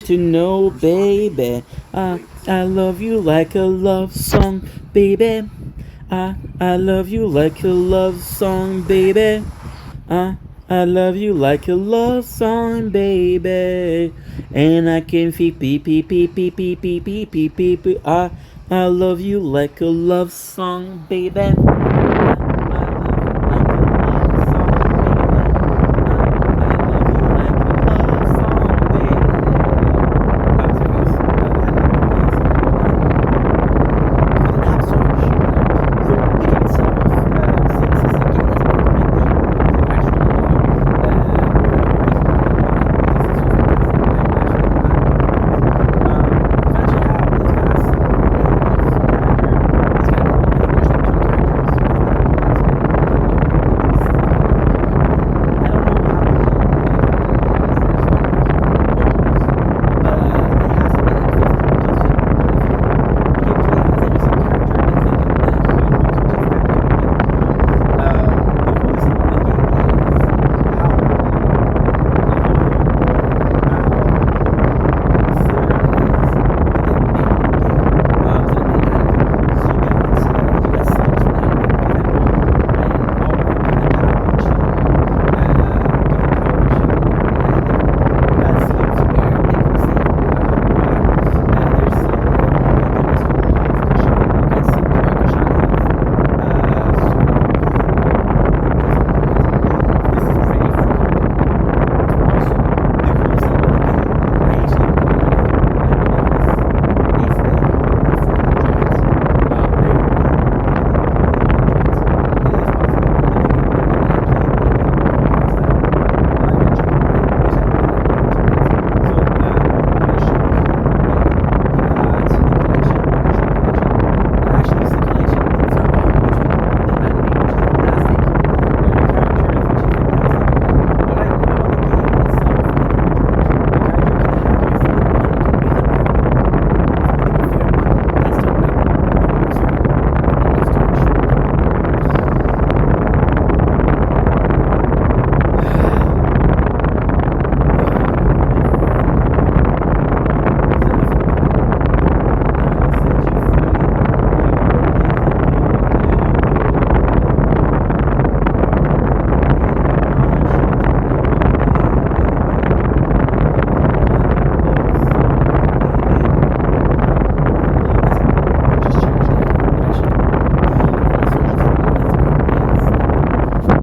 to know, baby. I love you like a love song, baby. I love you like a love song, baby. Uh, I love you like a love song, baby. And I can feel beep beep beep beep beep beep beep beep beep. Beep. I love you like a love song, baby.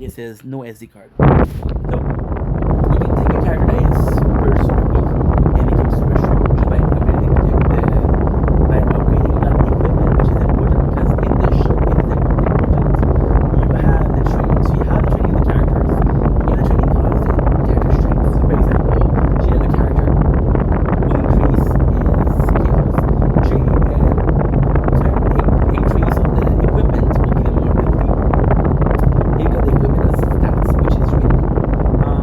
This is no SD card. So you can take a character that is super weak and make him super strong just by upgrading the equipment, which is important because in this show it is important. You have the training, so you have the training of the characters, and you have the training of the character strength. So for example, she had a character will increase his skills, training increase of the equipment will give him more ability. You got the equipment as stats, which is really cool.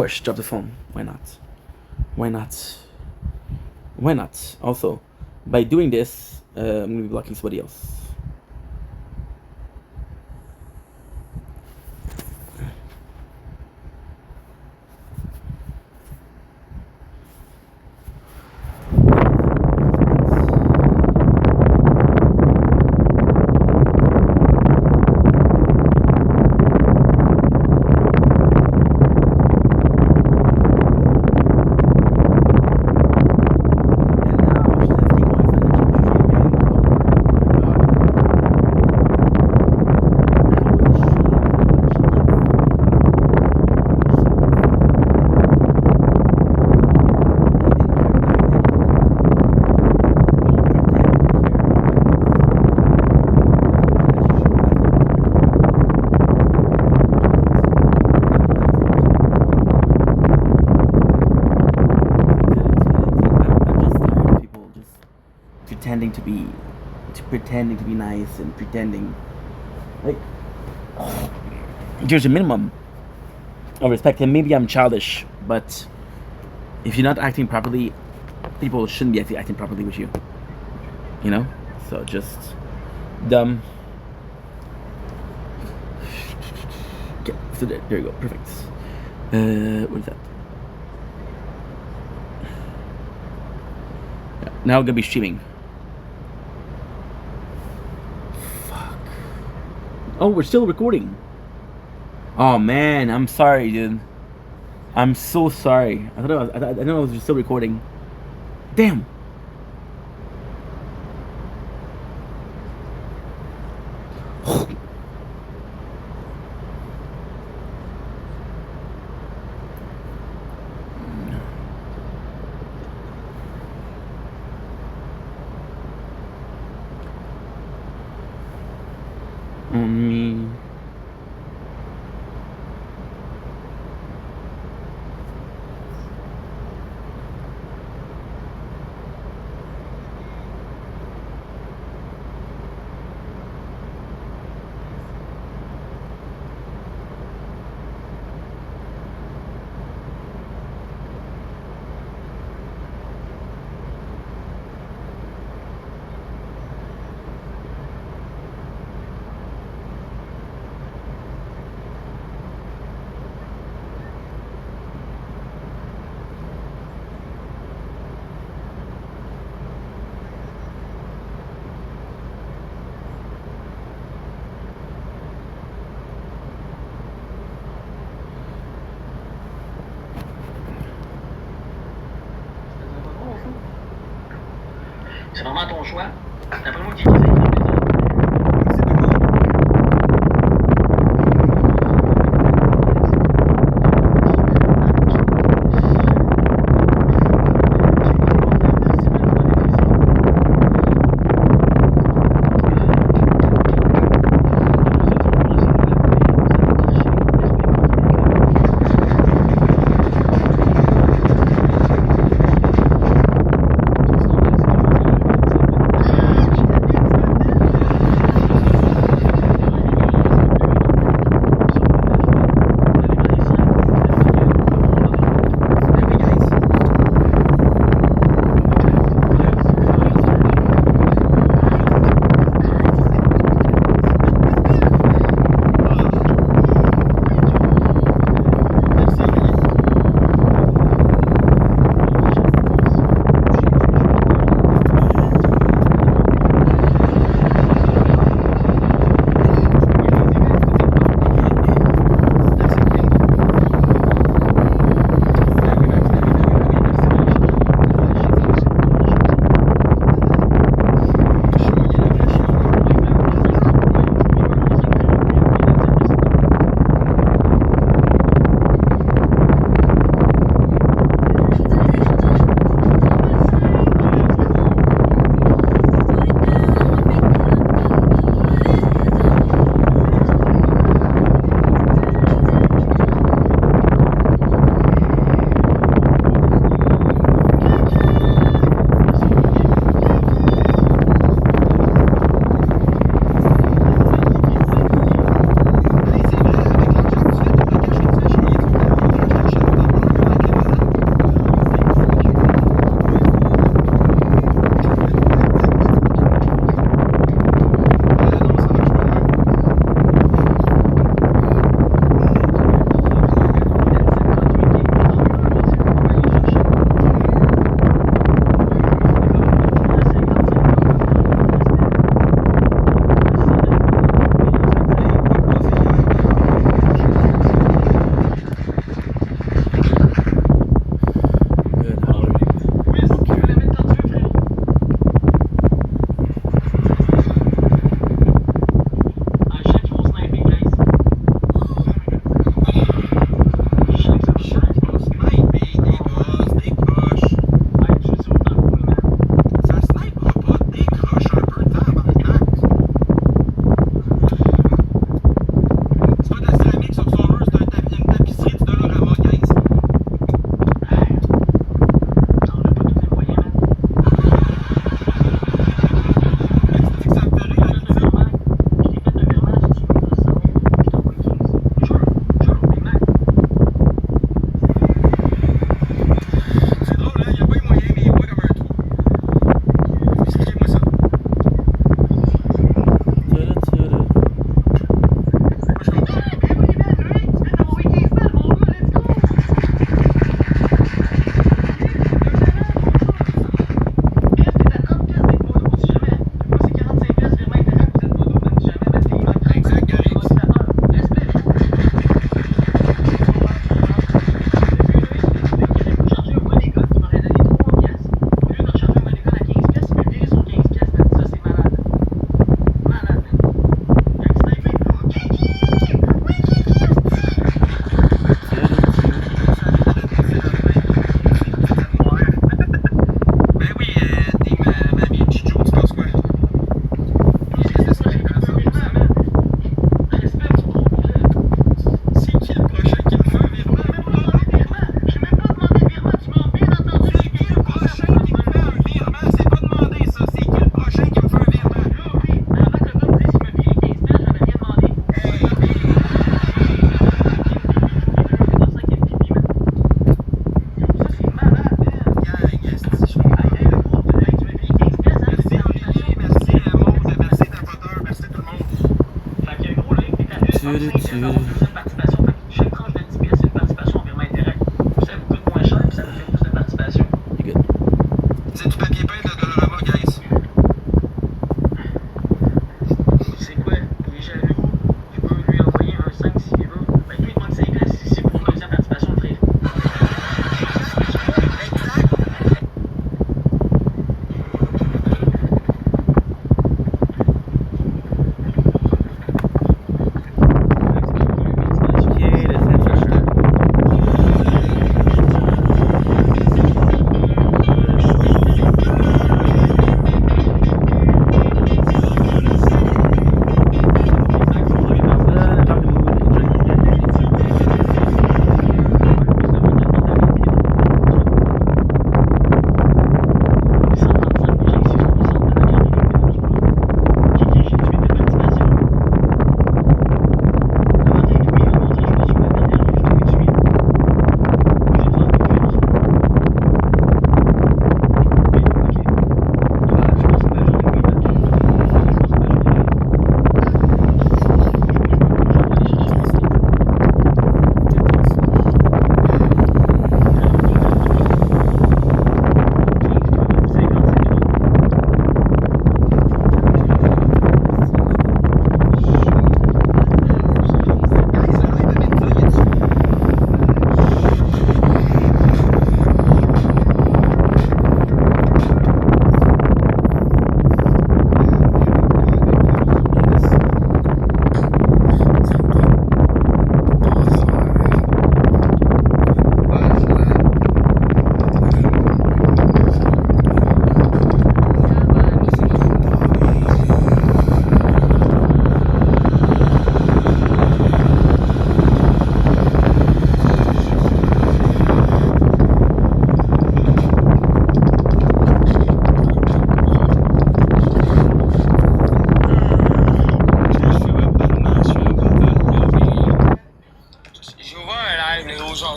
course, drop the phone. Why not? Why not? Why not? Also, by doing this, I'm gonna be blocking somebody else. Pretending to be nice and pretending like there's a minimum of respect. And maybe I'm childish, but if you're not acting properly, people shouldn't be acting properly with you, you know. So just dumb. Okay, so there you go, perfect. What is that? Yeah, now I'm gonna be streaming. Oh, we're still recording. Oh man, I'm sorry, dude. I'm so sorry. I know I was still recording. Damn. Me. C'est vraiment ton choix. D'après moi, qui est d'avoir une deuxième participation. Fait que chaque tranche de 10 pièces, c'est une participation en virement indirect. Ça vous coûte moins cher, puis ça vous fait plus de participation. You good. C'est du papier peint de Dolorama, guys. C'est quoi? Il est jaloux. Je peux lui envoyer un 5 s'il veut. Ben lui, il demande 5 pièces si c'est pour une deuxième participation, frère. Okay, das ist ja schön.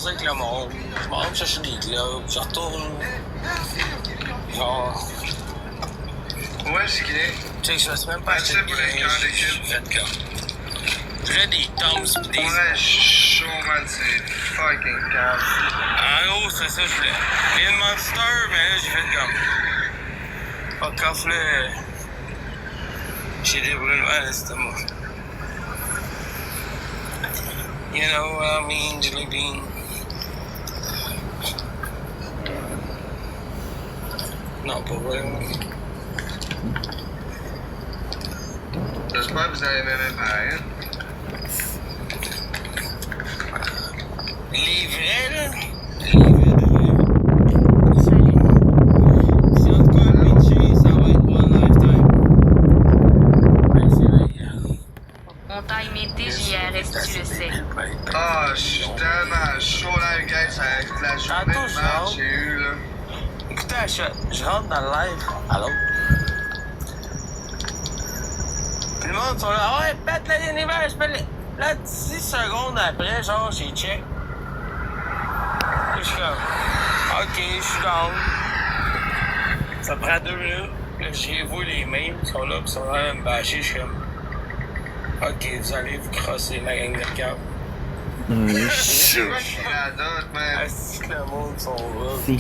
Avec le monde, je m'en vais chercher des globes, je retourne. Genre. Ouais, c'est clair. Tu sais, je me suis même pas acheté de bière, j'ai fait comme. J'ai des toms pis des. Ouais, je suis chaud, man, c'est fucking calme. En gros, c'est ça que je voulais. Il y a une Monster, mais là, j'ai fait comme. Fuck off, là. J'ai des brûlements à l'estomac. You know what I mean, Jelly Bean? Non, pas vraiment. J'espère que vous avez même pareil. Les vrais, là. Les vrais de vrai. Si on te quoi pitcher, ça va être one lifetime. Ben, c'est vrai. On t'a imité, JRS, tu le sais. Ah, je suis tellement chaud là, guys, avec la journée Tantôt, de je merde que rentre. j'ai eu là. Écoutez, je rentre dans le live. Allô? Puis le monde sont là, ouais, pète l'univers, je pète le. Là, 10 secondes après, genre, j'ai check. Puis je suis comme, ok, je suis down. Ça prend 2 minutes. Là, j'ai vu les mêmes qui sont là, qui sont en train de me bâcher. Je suis comme, ok, vous allez vous crosser ma gang de câbles. C'est quoi qui la dot, man? Est-ce que le monde sont là? Si.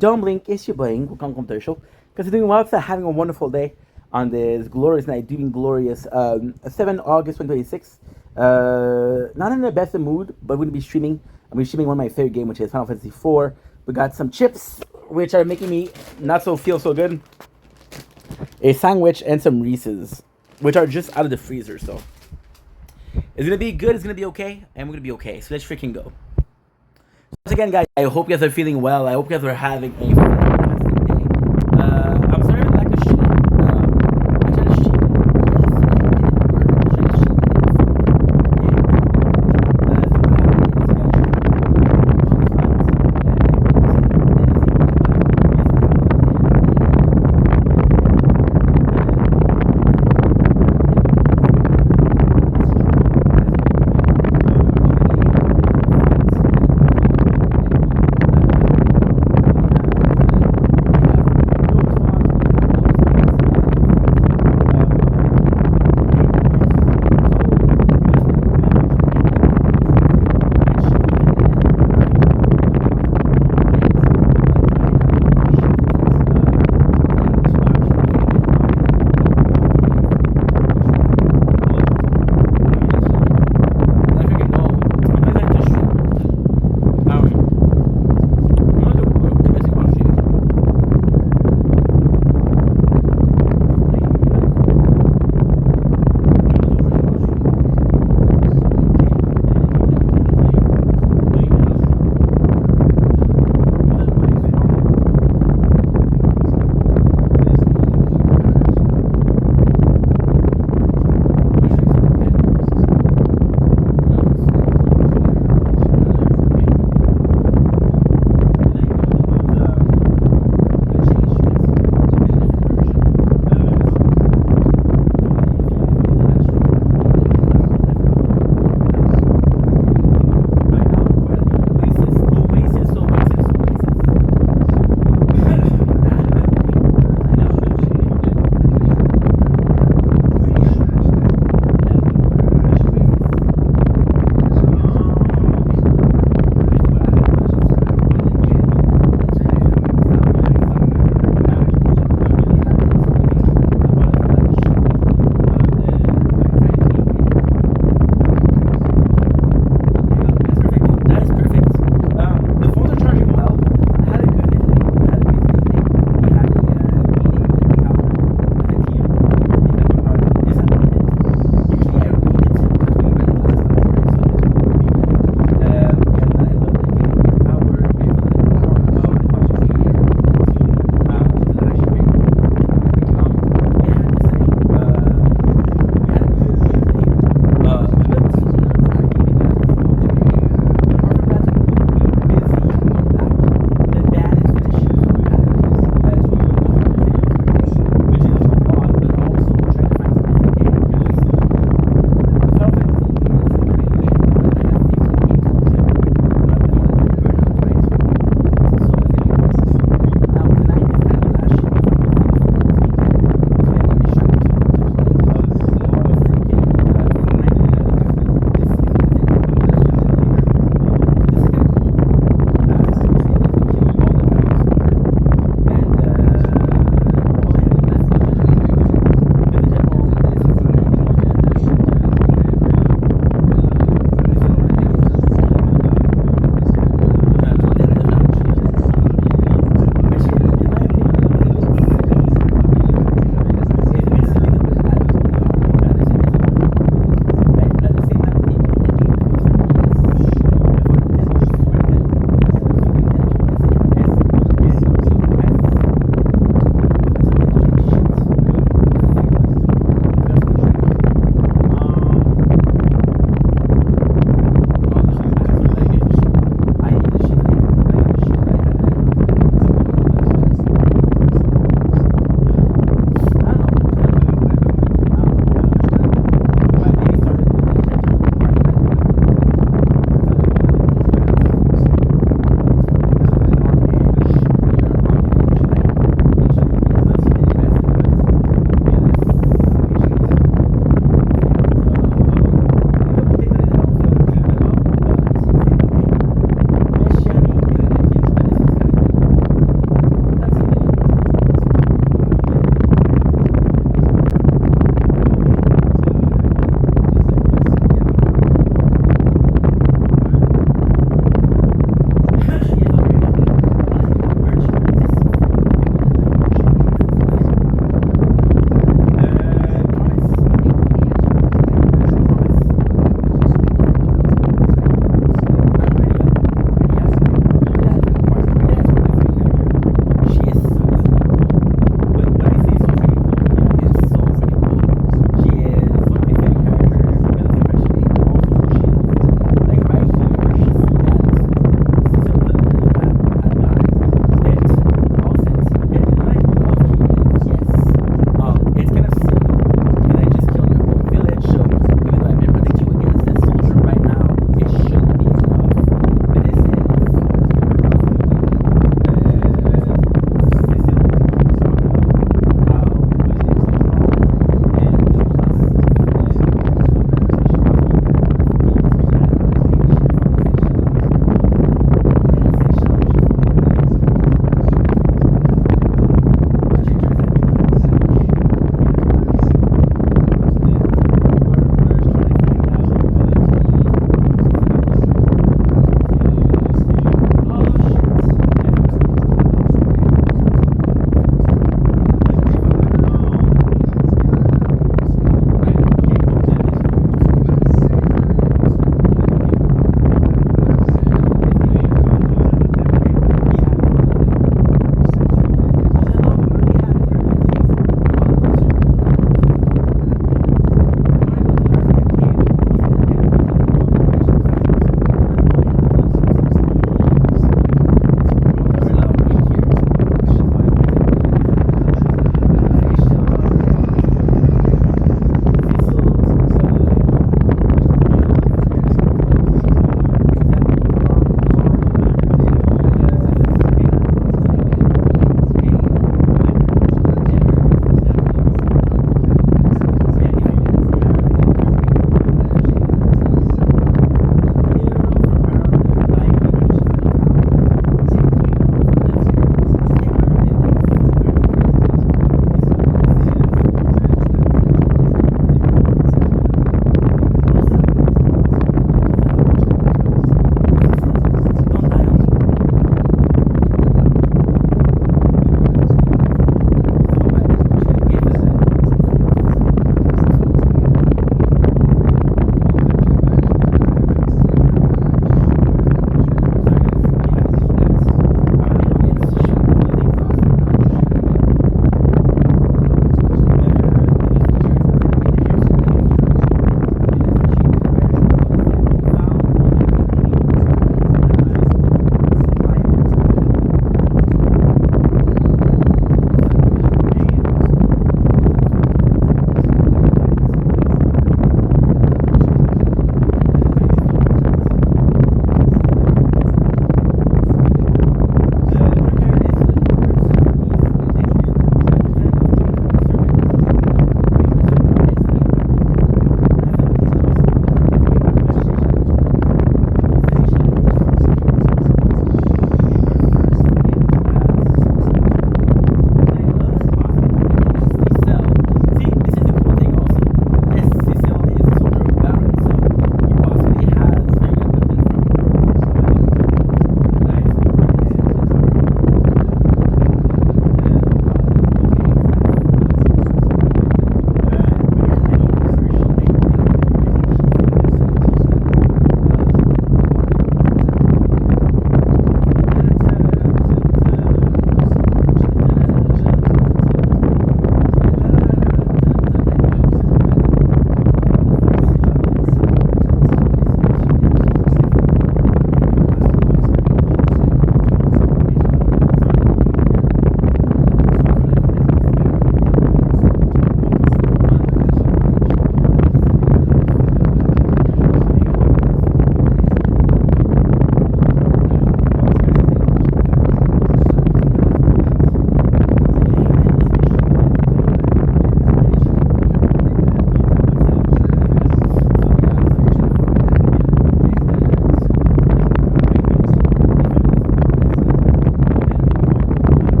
don't blink, it's your boy. Welcome to the show. Because you're doing well, because having a wonderful day on this glorious night, doing glorious 7 August 2026. Not in the best of mood, but we're going to be streaming. I'm going to be streaming one of my favorite games, which is Final Fantasy IV. We got some chips, which are making me not so feel so good. A sandwich and some Reese's, which are just out of the freezer, so it's gonna be good, it's gonna be okay, and we're gonna be okay. So let's freaking go. Once again, guys, I hope you guys are feeling well. I hope you guys are having a fantastic day. I'm sorry I like a sheet. I tried to sheet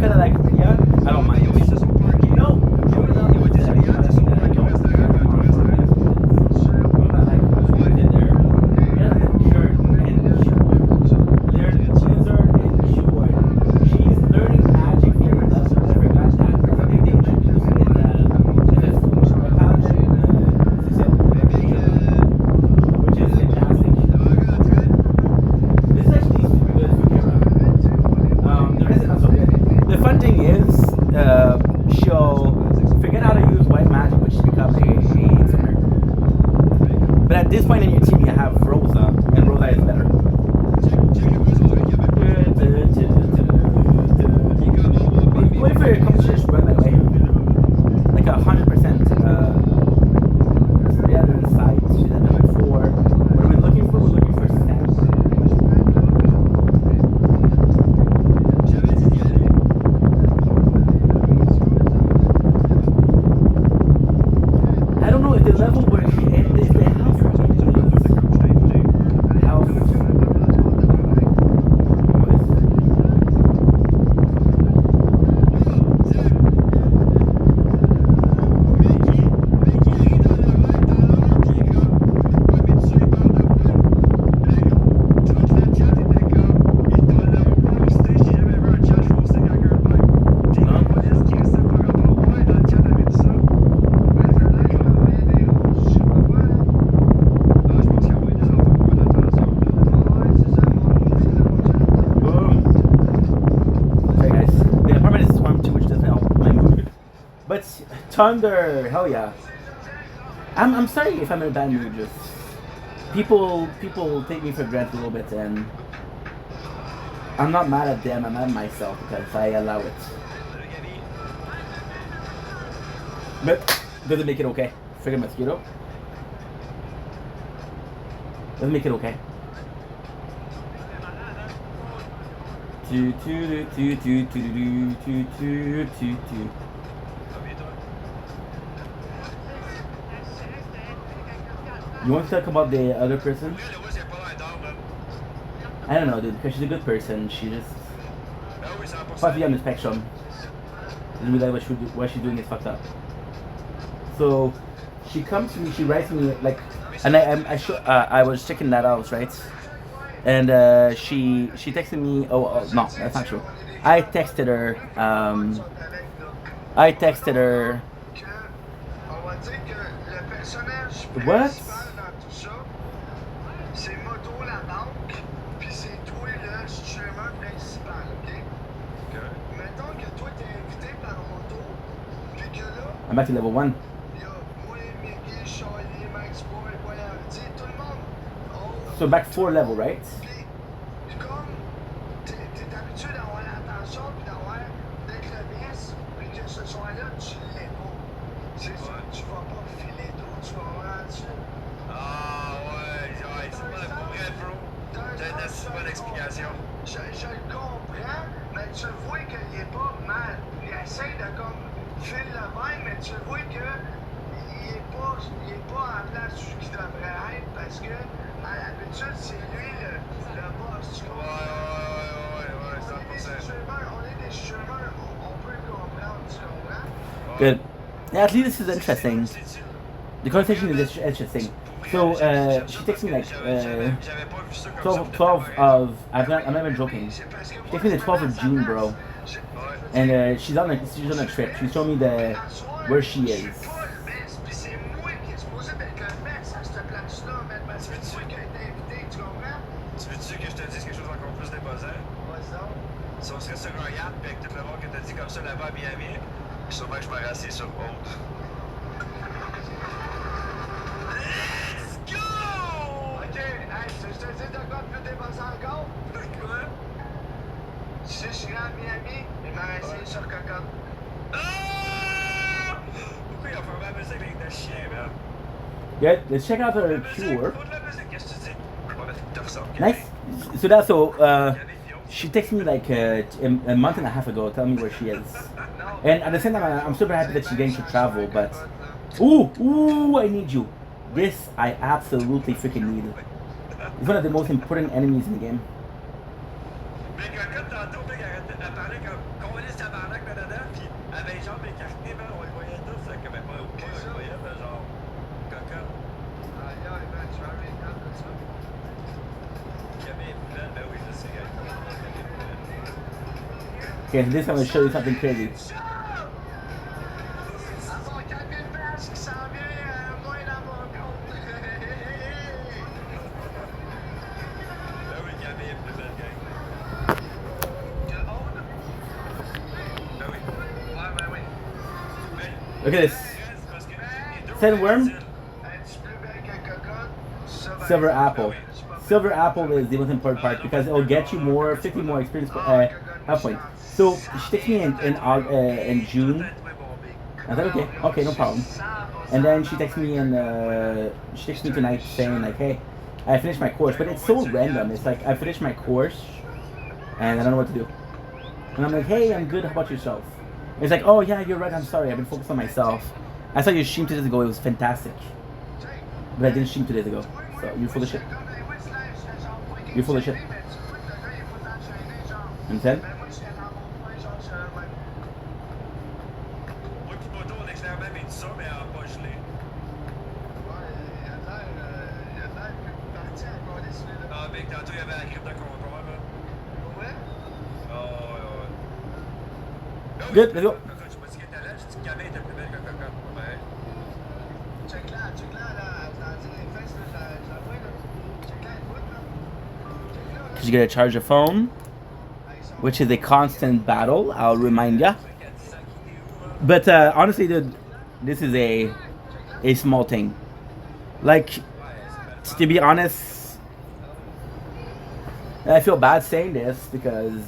kind of like, yeah, I don't mind. You know, the fun thing is, she'll forget how to use white magic, which becomes a sinner. But at this point in your team, you have Rosa, and Rosa is better. Wait for your competition run that way. Like 100%. The other side, she's at number 4. What are we looking for? We're looking for Sam. I don't know if the level where if the house we're in is house. But Thunder, hell yeah. I'm sorry if I'm in a bad mood. Just people take me for granted a little bit, and I'm not mad at them. I'm mad at myself because I allow it. But doesn't make it okay. Friggin' mosquito. Doesn't make it okay. You want to talk about the other person? I don't know, dude, because she's a good person. She just probably on the spectrum. Doesn't realize what she's doing is fucked up. So she comes to me, she writes me like, and I was checking that out, right? And she texted me. Oh no, that's not true. I texted her. What? I'm back to level 1. So back 4 level, right? Je le comprends, mais tu vois qu'il est pas mal. Il essaie de comme filer le même, mais tu vois qu'il est pas à la place où il devrait être parce que à l'habitude c'est lui le boss. Tu comprends? On est des streamers, on peut comprendre, tu comprends? Good. Yeah, at least this is interesting. The conversation is interesting. So she texts me like 12 of I'm not even joking. She texts me the 12th of June, bro. And she's on a trip. She showed me where she is. Tu veux-tu que je te dise quelque chose encore plus déposant? Si on serait sur un yacht, puis avec tout le monde que t'as dit comme ça là-bas à Miami, sûrement que je m'aurais assis sur autre. Let's go! Ok, hey, je te dis de quoi de plus dépassant encore? Quoi? Si je serais à Miami, il m'aurait essayé sur cocotte. Ah! Pourquoi ils ont fait ma musique avec des chiens, man? Yeah, let's check out her cure. Qu'est-ce que tu dis? Nice. She texted me like a month and a half ago, telling me where she is. And at the same time, I'm super happy that she's getting to travel. But ooh, I need you. This I absolutely freaking need. It's one of the most important enemies in the game. Mais quand tantôt, il a parlé comme Okay, so this I'm gonna show you something crazy. Avoir 4000 piastres qui s'en vient, moi dans mon compte. Ah oui, Camille est plus belle gang. Que Aude? Ah oui. Ouais, ben oui. Look at this. Parce que les deux Sandworm, Un petit plus belle que cocotte. Ça, ben, silver apple. c'est pas Silver apple is the most important part because it will get you more 50 more experience health points. So she texted me in June. I was like, okay, no problem. And then she texted me tonight saying like, hey, I finished my course, but it's so random. It's like I finished my course and I don't know what to do. And I'm like, hey, I'm good. How about yourself? It's like, oh yeah, you're right. I'm sorry. I've been focused on myself. I saw your stream 2 days ago. It was fantastic, but I didn't stream 2 days ago. So you're full of shit. You're full of shit. Understand? Moi pis Moto, on est clairement mis ça, mais en pas gelé. Ah, mais tantôt, il y avait la grippe de comptoir, là. Ah, ouais. Good, let's go. Cocotte, je me dis qu'elle était là, j'ai dit que Camille était plus belle que Cocotte. Ouais. Check là, là, dans les fesses, là, je la vois, là. Check là, écoute, là. Because you gotta charge your phone, which is a constant battle. I'll remind ya. But honestly, dude, this is a small thing. Like, to be honest, I feel bad saying this because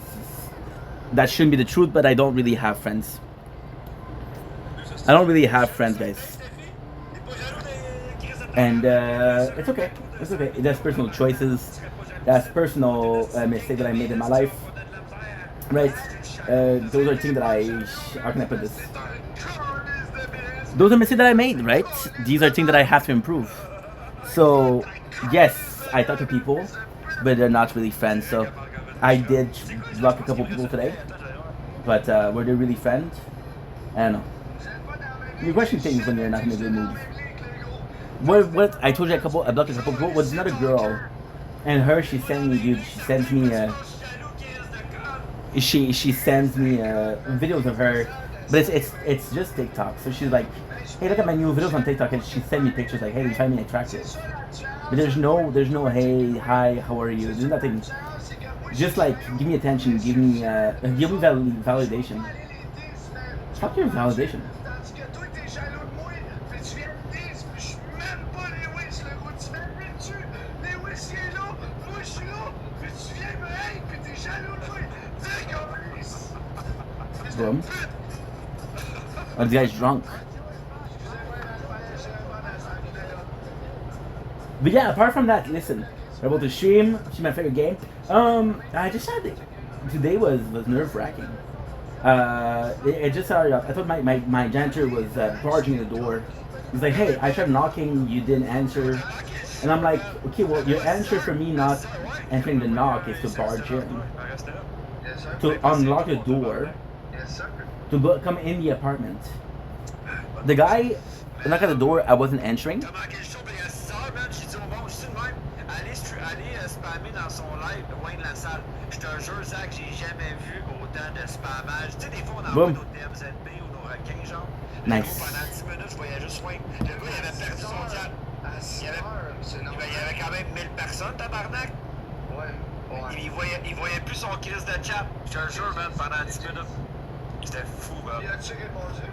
that shouldn't be the truth. But I don't really have friends. I don't really have friends, guys. And it's okay. It's okay. That's personal choices. That's personal mistake that I made in my life. Right? Those are things that how can I put this? Those are mistakes that I made, right? These are things that I have to improve. So, yes, I talk to people, but they're not really friends. So, I did block a couple people today, but were they really friends? I don't know. You question things when you're not in a good mood. What I told you I blocked a couple people was another girl, and she sent me, dude. She sends me she sends me videos of her, but it's just TikTok. So she's like, hey, look at my new videos on TikTok, and she sent me pictures like, hey, you find me attractive. But there's no hey, hi, how are you? There's nothing. Just like give me attention, give me validation. Fuck your validation. Tandis que toi, t'es jaloux de moi, puis tu viens de dire, puis je suis même pas Lewis, le gros, tu m'appelles dessus. Lewis, il est là, moi, je suis là, puis tu viens me haïr, puis t'es jaloux de moi. Dis qu'on Boom. Oh, this guy's drunk. But yeah, apart from that, listen, we're able to stream my favorite game. I just had it. Today was nerve-wracking. It just started off. I thought my janitor was barging the door. He's like, hey, I tried knocking, you didn't answer. And I'm like, okay, well, your answer for me not entering the knock is to barge in. To unlock the door, to come in the apartment. The guy knocked at the door, I wasn't answering. Aller spammer dans son live loin de la salle. Je te jure, Zach, j'ai jamais vu autant de spammage. Tu sais, des fois, on envoie nos DMZB ou nos requins, genre. Nice. Pendant 10 minutes, je voyais juste Wayne. Le gars, il avait perdu son chat. Il y avait quand même 1000 personnes, tabarnak. Ouais. Il voyait plus son crise de chat. Je te jure, man, pendant 10 minutes. C'était fou, man. Il a-tu répondu?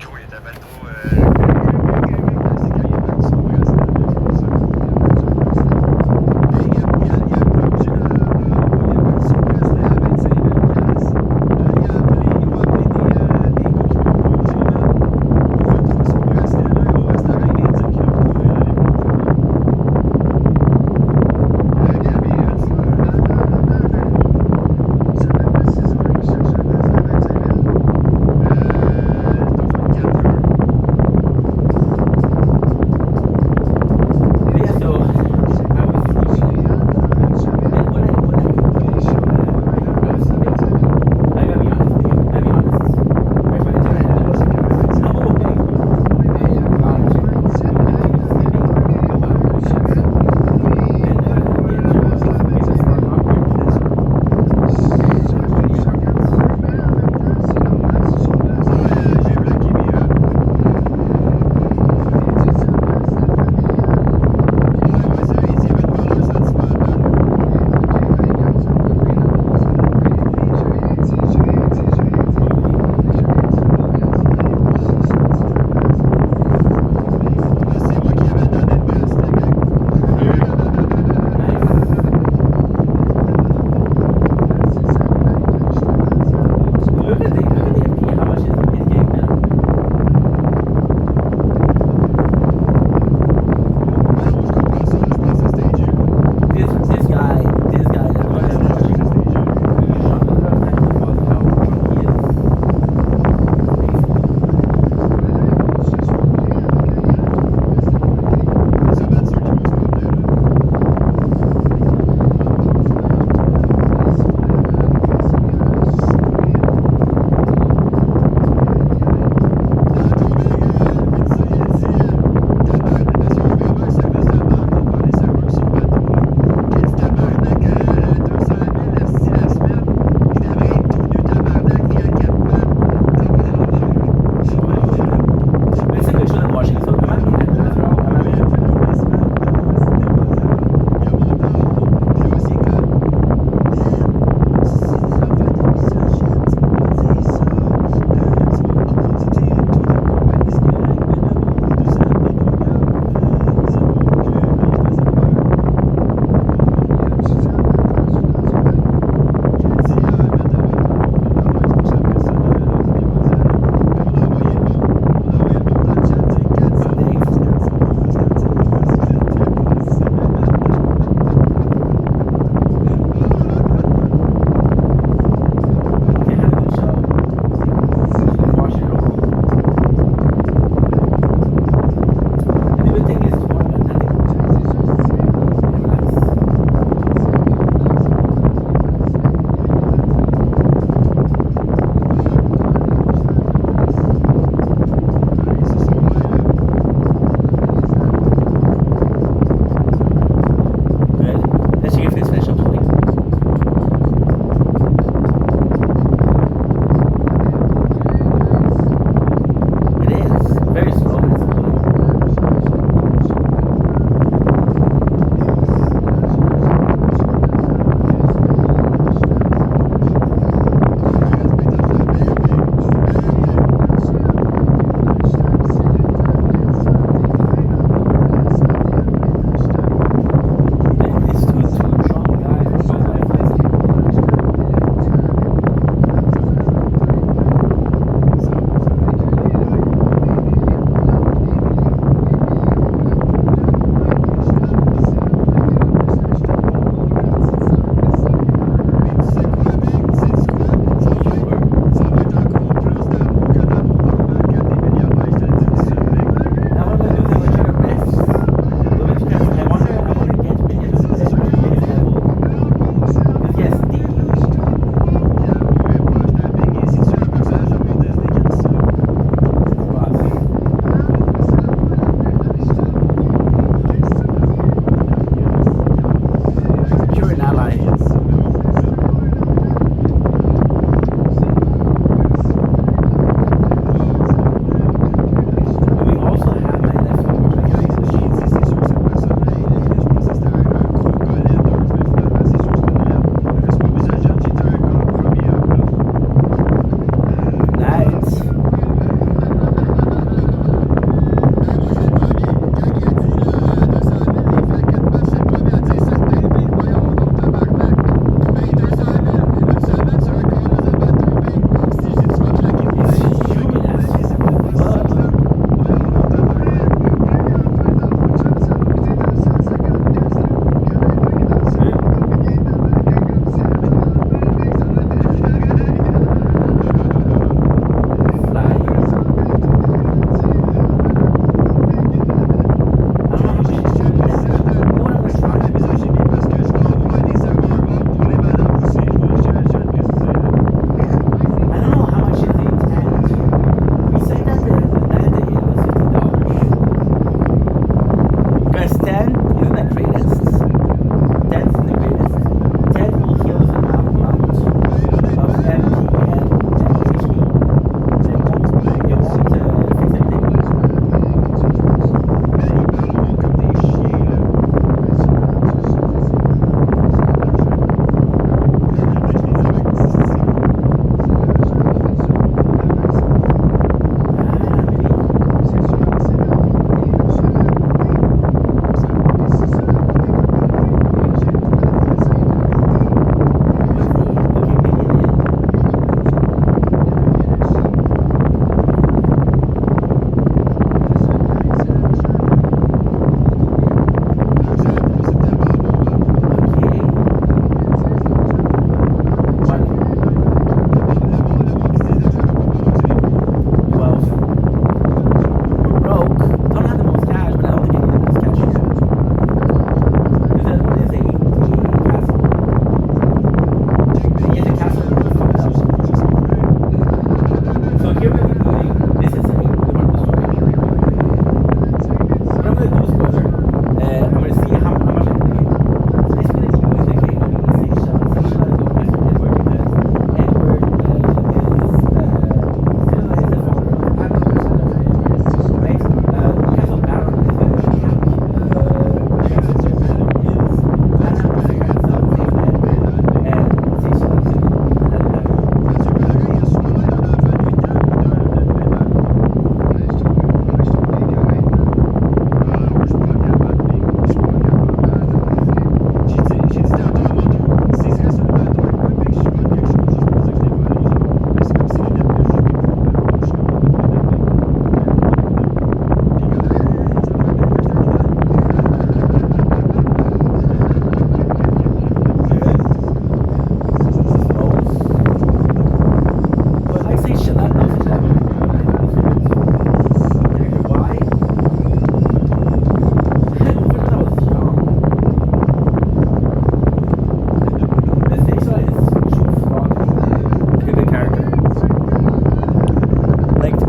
Cool, il était ben trop...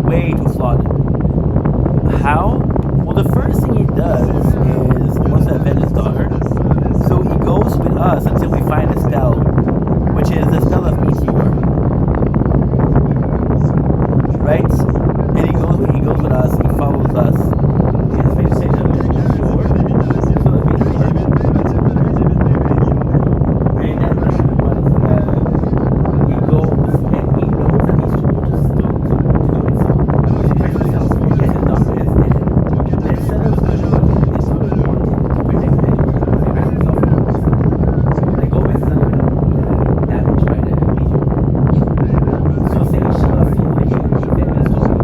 way too flawed. How? Well, the first thing he does is he wants to avenge his daughter. So he goes with us until we find a spell, which is the spell of meteor. Right? And he goes with us, he follows us. His vegetation of meteor. So of meteor. And then what happened was he goes and he knows that he's supposed to do it. So he prepares himself. So he gets his daughter is dead. But instead of doing what his daughter wanted to protect the meteor, he prepares himself for it. Like Gomez is not even damaged by the meteor. So say he shut off the famous story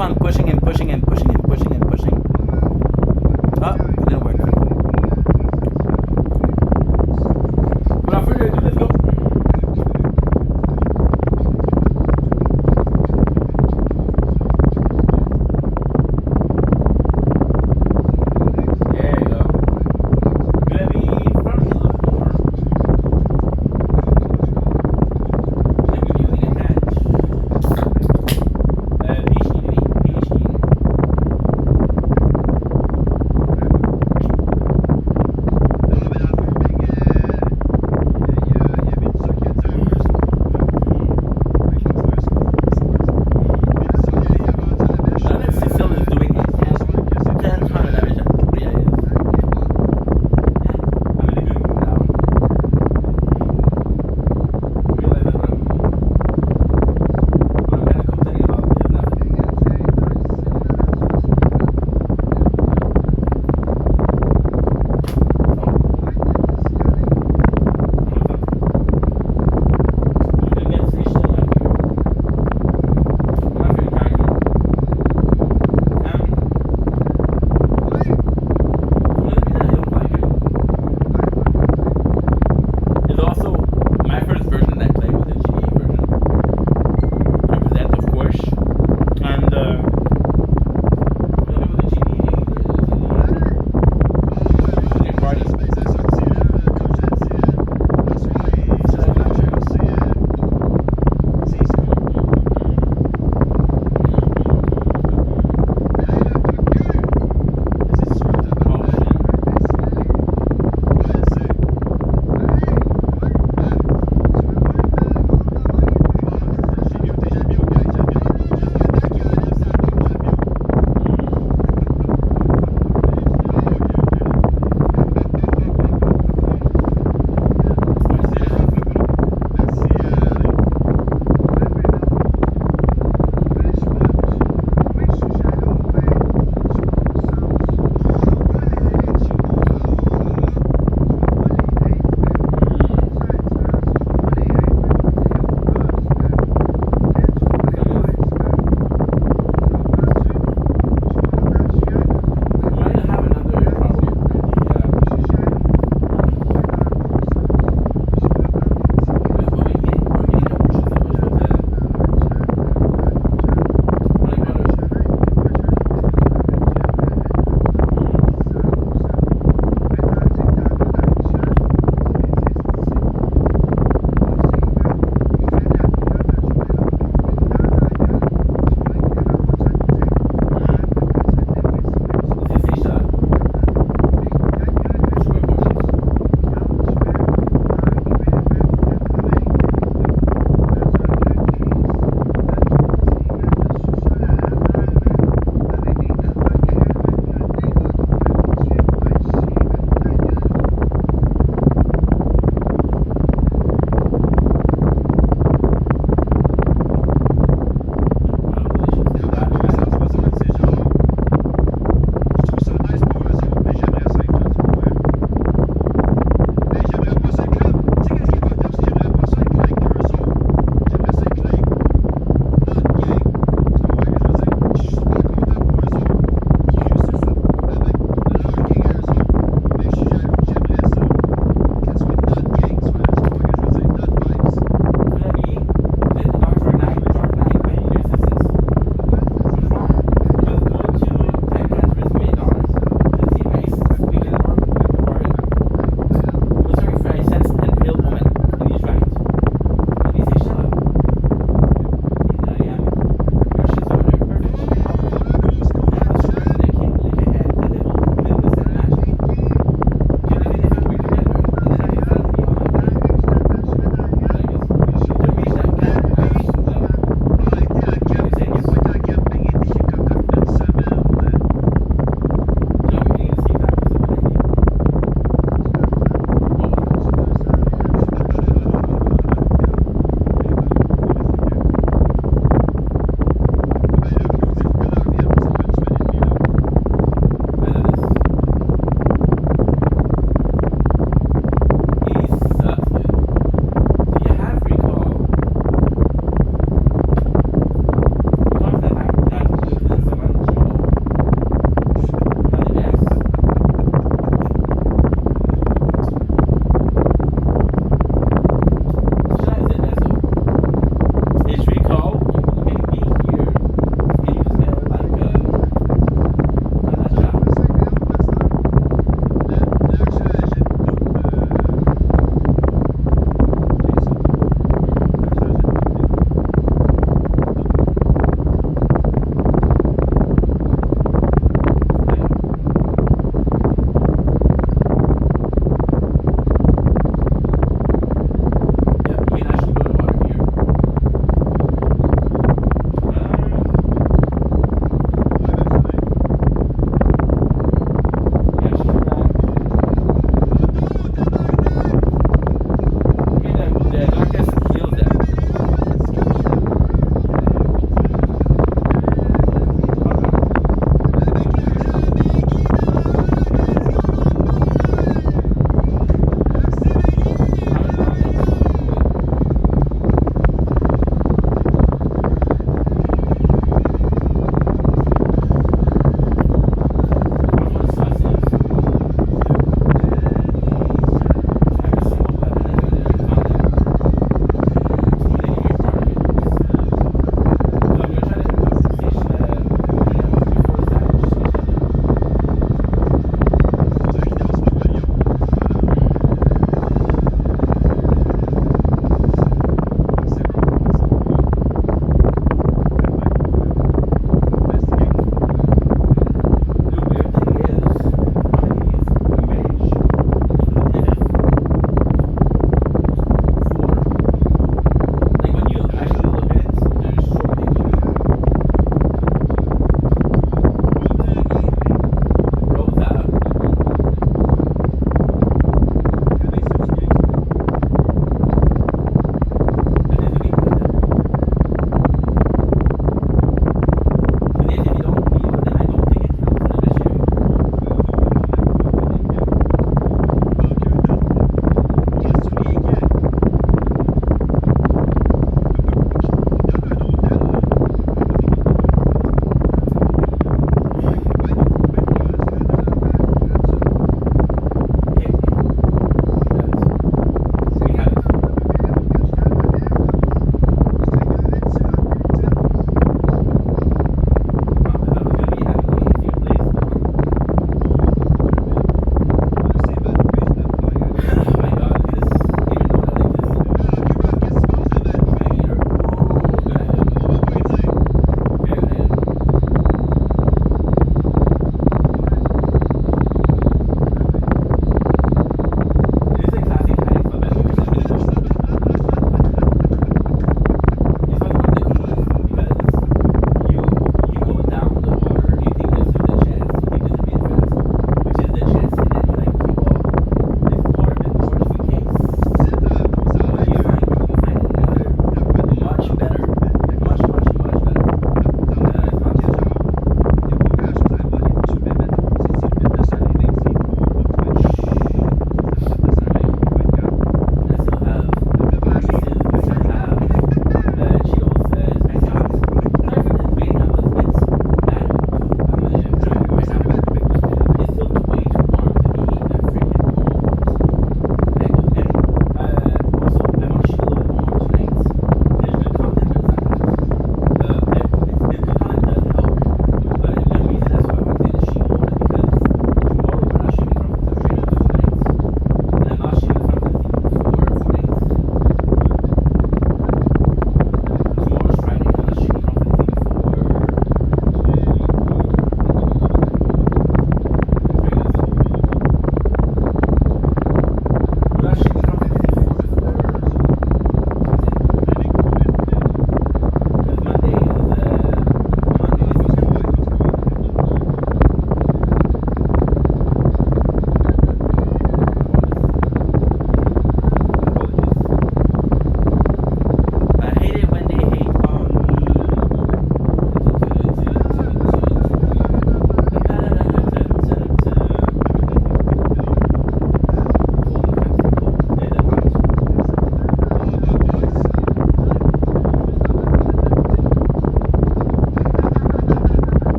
on pushing and pushing and pushing and pushing and pushing. Oh, it didn't work. Without further ado, let's go. There you go. Gonna be front wheel a little bit more. Then we're using attach. PhD, maybe. PhD.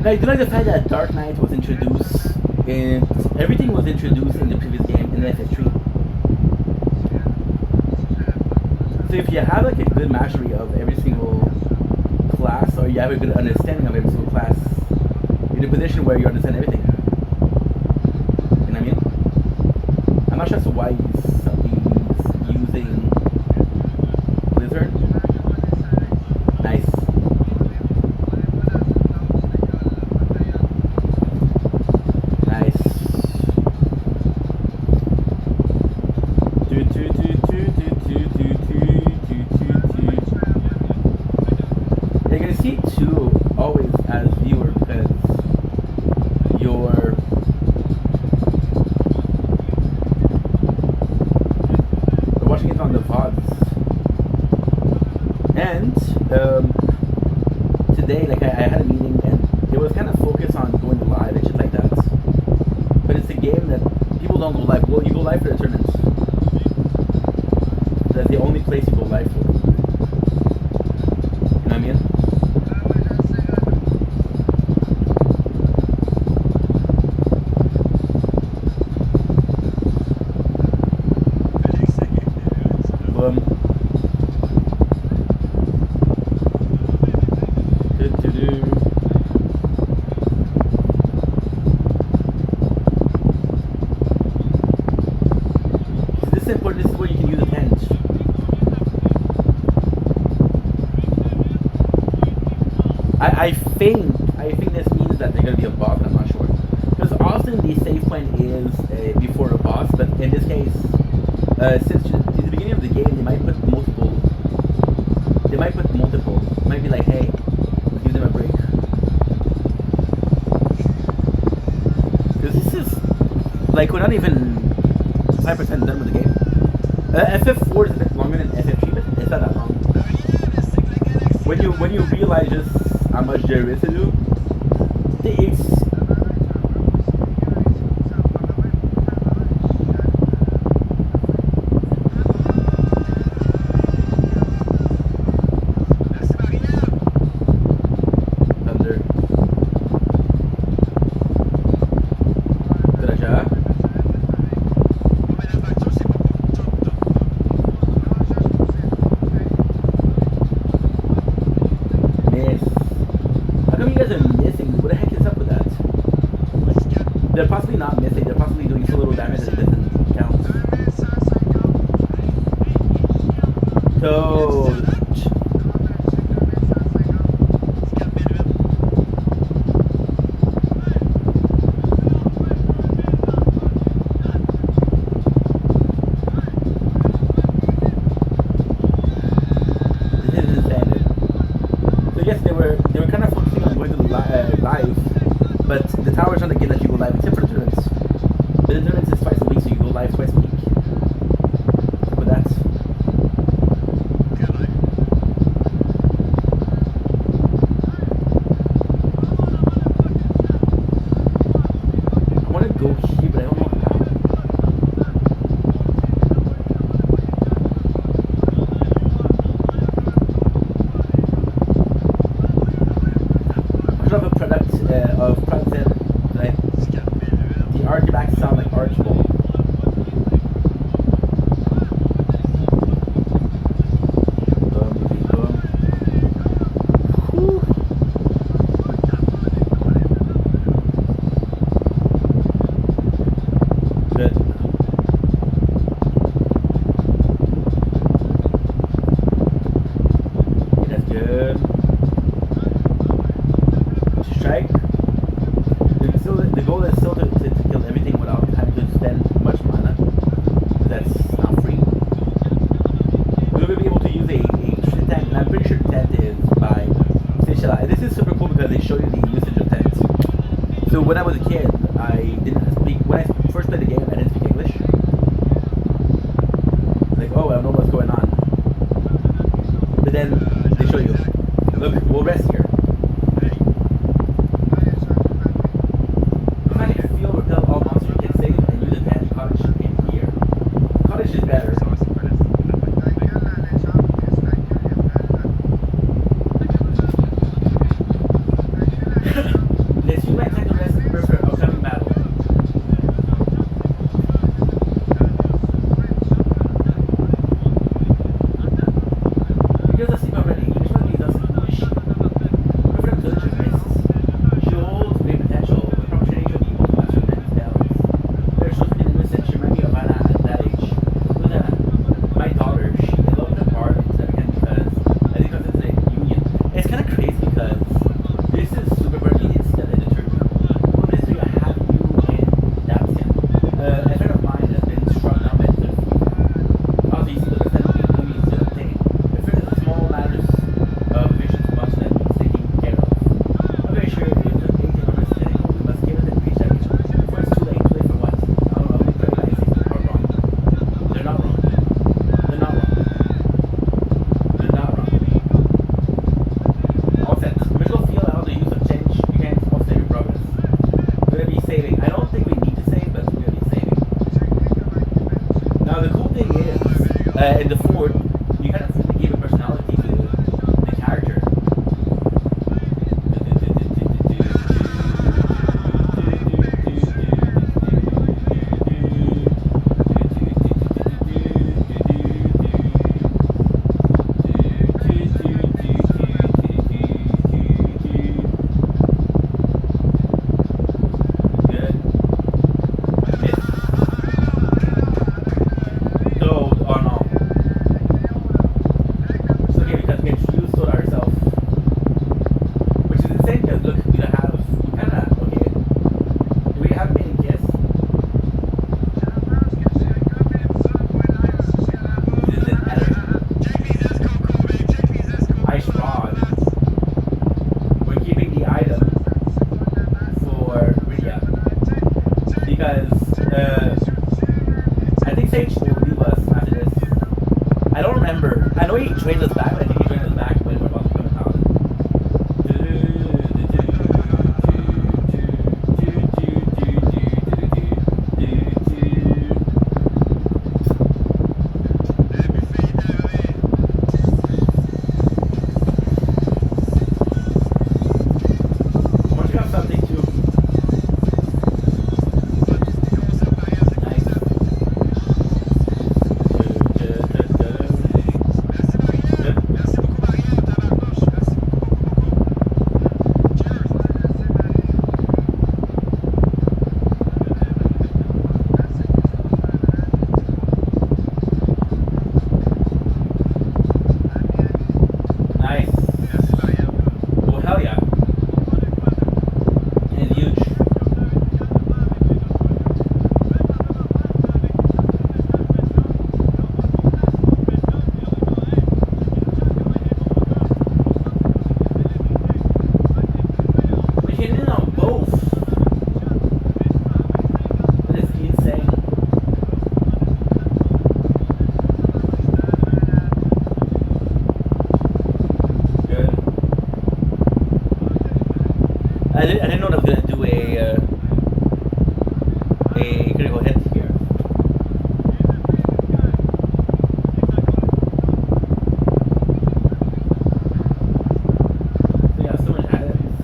I do like the fact that Dark Knight was introduced, and everything was introduced in the previous game in FF3. So if you have like a good mastery of every single class, or you have a good understanding of every single class, you're in a position where you understand everything. You know what I mean? I'm not sure as to why he's using Blizzard. Nice. Nice. You're gonna see it too, always as viewer, because you're watching it on the VODs. And today, like I had a meeting, and it was kind of focused on going live and shit like that. But it's a game that people don't go live. Well, you go live for the tournaments. That's the only place you go live for. You know what I mean? This is important. This is where you can use a tent. I think this means that they're gonna be a boss. I'm not sure, because often the save point is before a boss, but in this case, since in the beginning of the game they might put multiple. They might put multiple. It might be like, hey, let's give them a break. Because this is like we're not even 5% done with the game. FF4 is a bit longer than FF3, but it's not that long. When you realize just how much there is to do, it's thunder. Graja. Miss. How come you guys are missing? What the heck is up with that? They're possibly not missing. They're possibly doing so little damage that it doesn't count. So. This is standard. So yes, they were kind of focusing on going to live, but the tower's not again that you go live except for the tournaments. But the tournaments is twice a week, so you go live twice a week. But that's I want to go here, but I don't know how. I love a product of project, right? The artifacts sound like Archibald. Whew. Good. Okay, that's good. Strike. The goal is still to kill everything without having to spend much mana. That's not free. We're going to be able to use a tent, and I'm pretty sure tent is by Seychelles. This is super cool because they show you the usage of tents. So when I was a kid, I didn't speak. When I first played the game, I didn't speak English. Like, oh, I don't know what's going on. But then they show you. Look, we'll rest here. If I can feel repel all monsters can save and use advanced cottage in here. Cottage is better. does asleep already. He just really doesn't. Who is she? What if the village missed? She holds great potential, with opportunity to be able to master many spells. There shows me innocent. She might be of that age. Look at that. My daughter, she eloped apart instead again because I think because it's a union. It's kind of crazy because this is super burning instead of determined. What is it? I have you and Daphne. A friend of mine has been struck down by the also, you see the defendant needs to obtain. If it is a small matters of vision to much that needs taking care of. I'm very sure it is an 1800 cynical. We must give it and reach that before it's too late. Too late for what? I don't know. I think the United States are wrong. They're not wrong. They're not wrong. They're not wrong. All set. We're going to feel out the use of change. You can't all save your progress. We're going to be saving. I don't think we need to save, but we're going to be saving. Now, the cool thing is, in the fort, you kind of really give a personality to the character. Good. So, oh no. It's okay because we can choose sort ourselves. Which is insane because look, we kinda, okay. Do we have made a guess? This is an error. Ice rod. We're keeping the item for Rydia. Because, I think Sage will leave us after this. I don't remember. I know he trained us back, but I think he trained us back when we're about to become a paladin. I want to check out something too. Nice. Nice. Oh, hell yeah. And it's huge. We can in on both. That is insane. Good. I didn't know that I was gonna do a critical hit here. So yeah, so many items.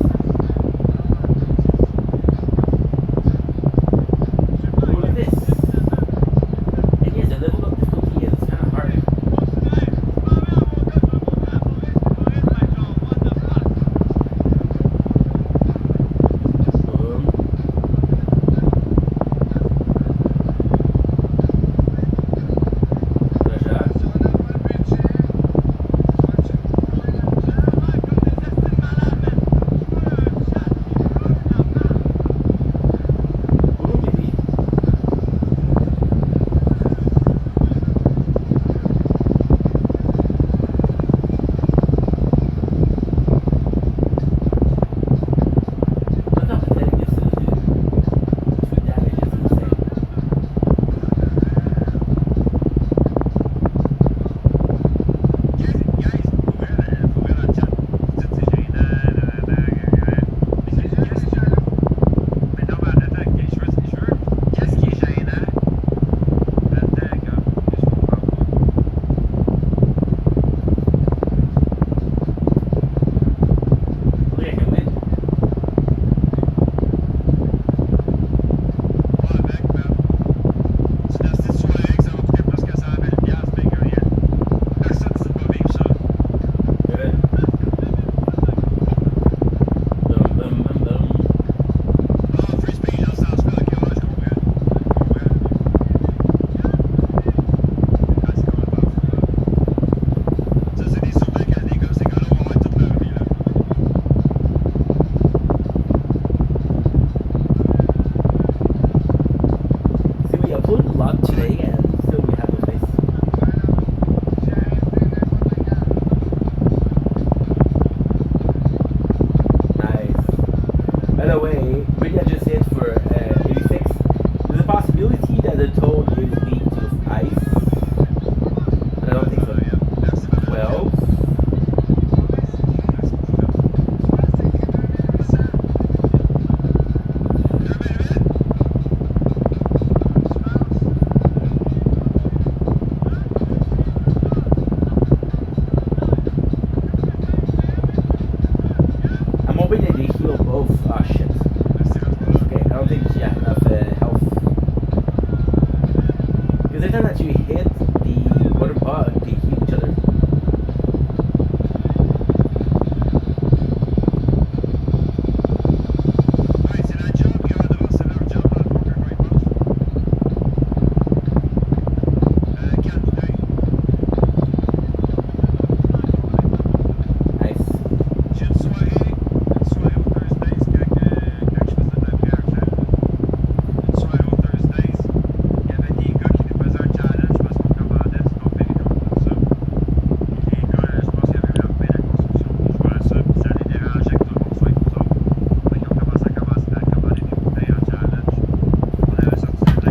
Ooh, look at this. And yes, the level of difficulty is kind of hard. Boom.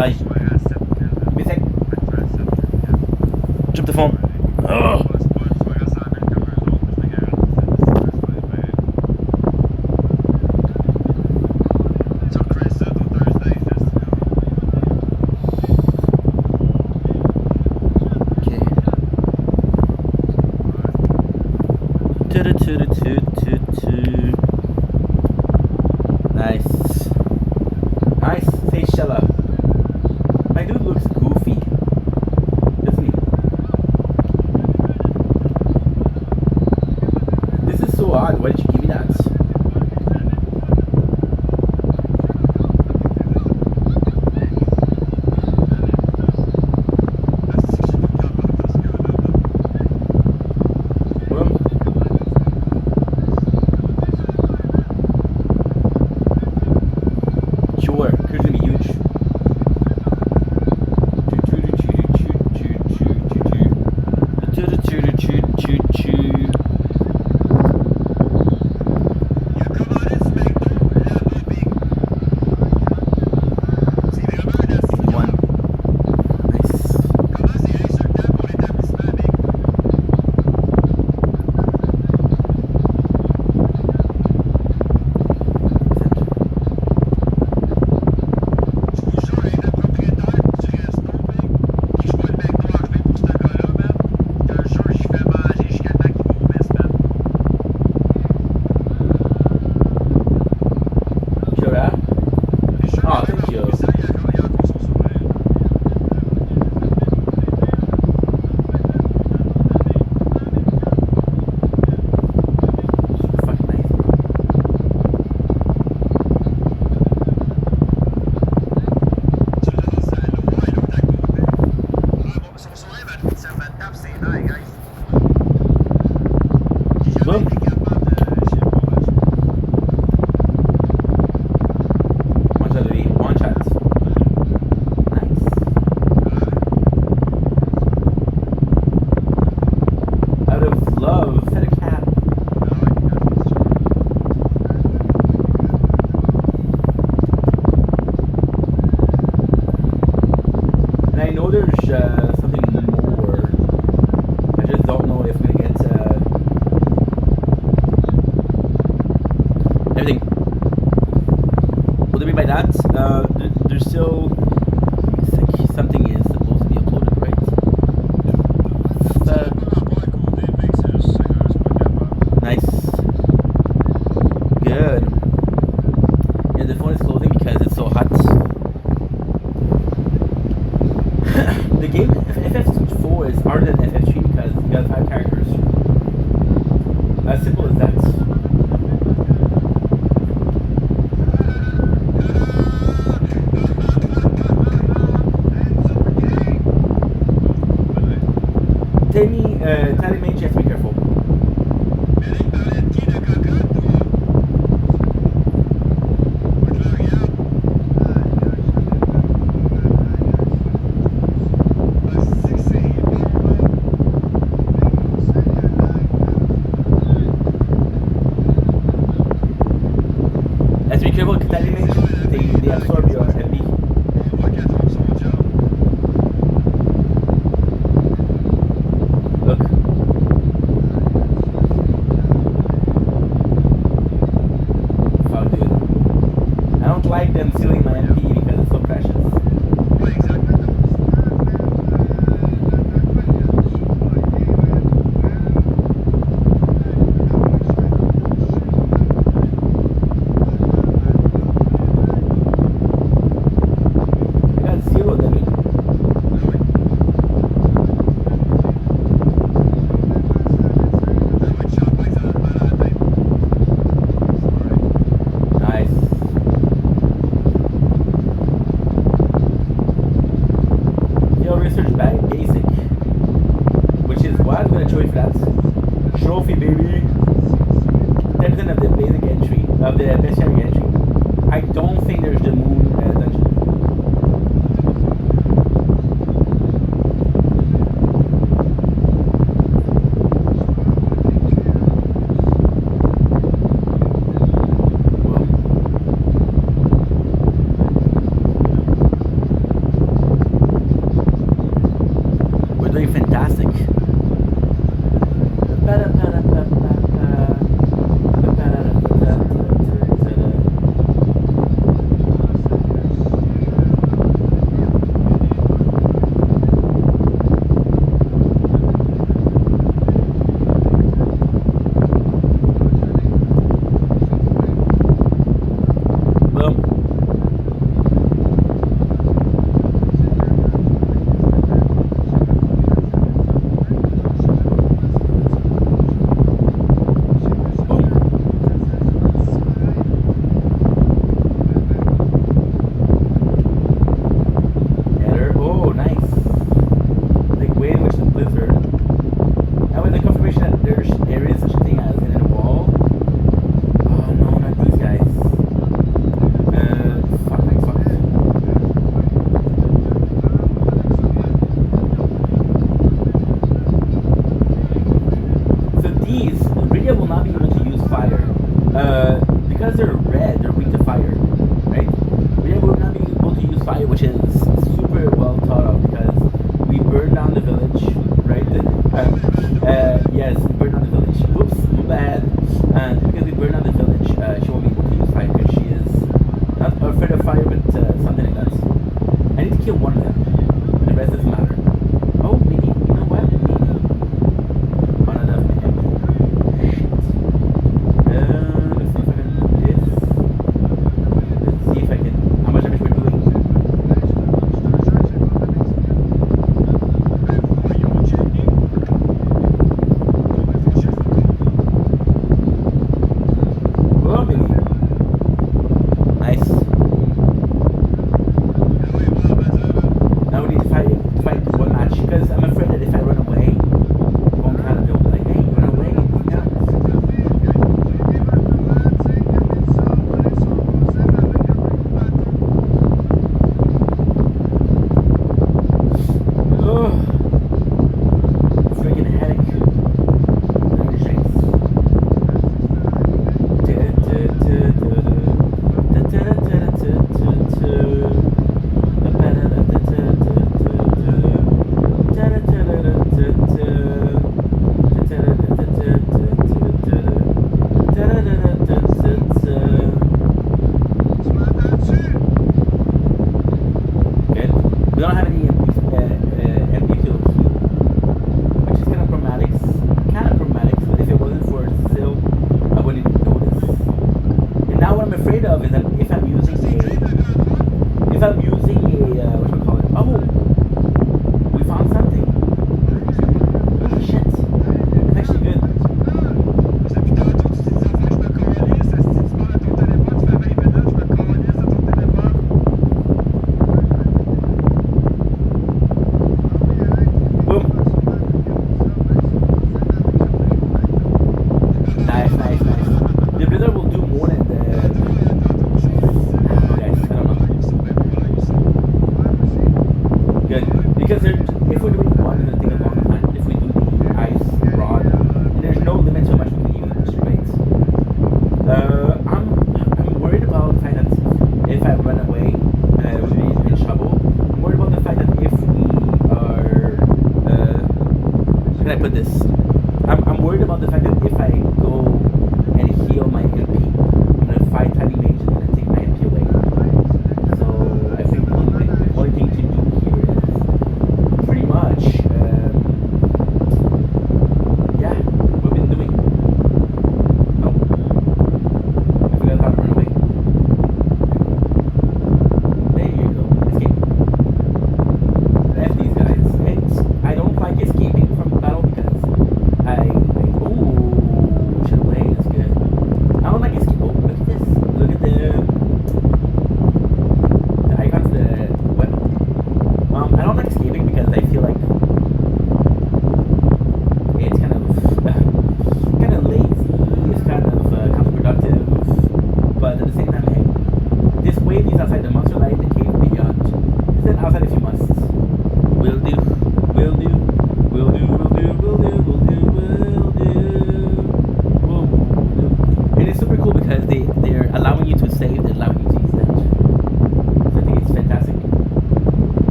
Aïe. Mais sec. Chop de fond. Oh. Nice. Nice, Seychella. My dude looks goofy, doesn't he? This is so odd. Why did you give me that? Boom. Sure, could gonna be huge. One. Nice. Sure, huh? Oh, thank you. Super fucking nice, bro. Boom. One shot, Louis. One shot. Nice. Out of love, set a cap. And I know there's something more. I just don't know if we're gonna get everything. What do I mean by that? There's still something is supposed to be uploaded, right? Nice. Good. Yeah, the phone is closing because it's so hot. The game FF4 is harder than FF3 because you got 5 characters. As simple as that. Tell me, you have to be careful. Have to be careful because they absorb your MB. Look. Fuck, dude. I don't like them stealing my MP because it's so precious. I got 0 damage. Nice. Yo, research basic. Which is what I'm gonna show you for that. Trophy, baby. 10% of the basic entry, of the bestiary entry. I don't think there's the moon dungeon. Radiant will not be able to use fire. Because they're red, they're weak to fire, right? Radiant will not be able to use fire, which is super well thought of because we burned down the village, right? Yes, we burned down the village. Whoops, my bad. And because we burned down the village, she won't be able to use fire because she is not afraid of fire, but something like that. I need to kill one of them. The rest doesn't matter. Oh, maybe, you know what? Maybe. One of them. Let's see if I can do this. Let's see if I can. How much damage we're doing? Oh, maybe. Nice. Now we need to fight one match because I'm afraid that if I run away, they won't kind of go like, hey, run away. Yeah. Oh, freaking heck. Good. We don't have any MP to heal, which is kind of problematic. But if it wasn't for Sil, I wouldn't even notice. And now what I'm afraid of is that if I'm using a what do you call it? Oh, we found something. Holy shit! It's actually good. Boom. Nice. The blizzard will do more than the. I don't know, guys. I don't know. Good. Because if we're doing one, it's gonna take a long time. If we do the ice rod, and there's no limit to how much we can use, right? I'm worried about the fact that if I run away, we'll be in trouble. I'm worried about the fact that if we are, how can I put this? I'm worried about the fact that if I go and heal my MP, I'm gonna fight tiny mage and then take my MP away. So I think the only thing to do here is pretty much, yeah, what we've been doing.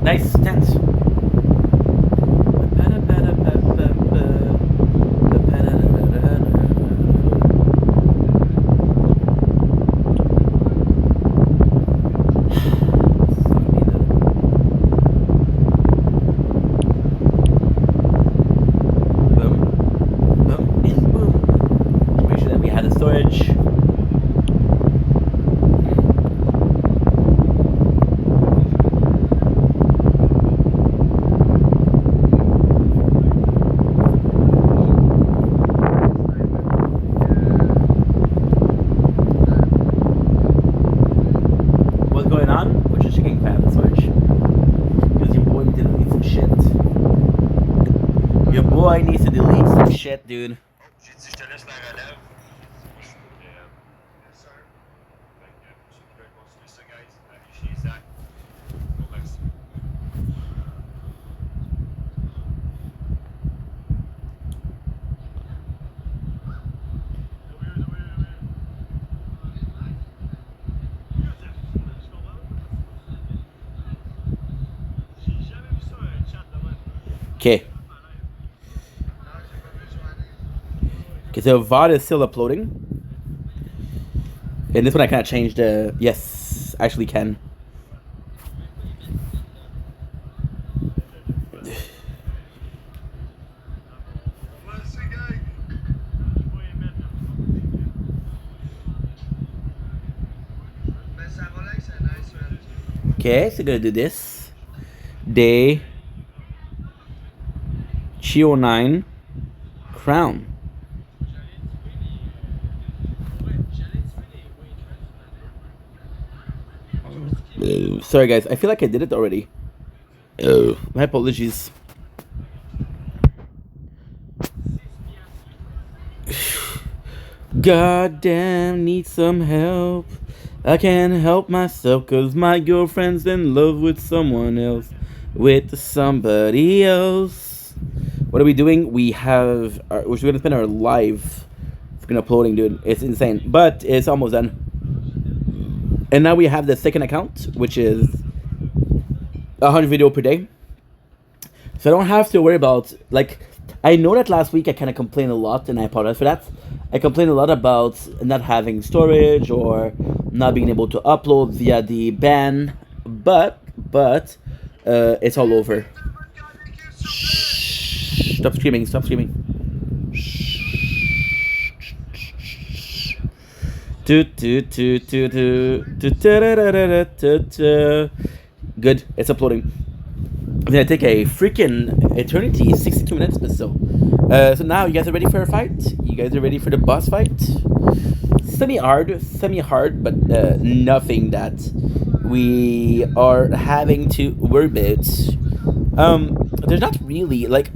Nice tent. Boy needs to delete some shit, dude. J'ai dit, je te laisse la relève. Yes, sir. Fait que pour ceux qui veulent continuer ça, guys, allez chez Zach. Bon, merci. Okay. Okay, so VOD is still uploading. And this one I kind of changed. Yes, actually can. Merci, gang. Mais ça va là que c'est nice, man. Okay, so gonna do this. Day Chio 9 Crown. Sorry guys, I feel like I did it already. My apologies. Goddamn, need some help. I can't help myself cause my girlfriend's in love with someone else. With somebody else. What are we doing? We have we're gonna spend our life fucking uploading, dude. It's insane. But it's almost done. And now we have the second account, which is 100 video per day. So I don't have to worry about, like, I know that last week I kind of complained a lot, and I apologize for that. I complained a lot about not having storage or not being able to upload via the ban, but it's all over. Shh, stop screaming, stop screaming. Good, it's uploading. It's gonna take a freaking eternity, 62 minutes, but still. So now, you guys are ready for a fight? You guys are ready for the boss fight? Semi-hard, but nothing that we are having to worry about. There's not really, like,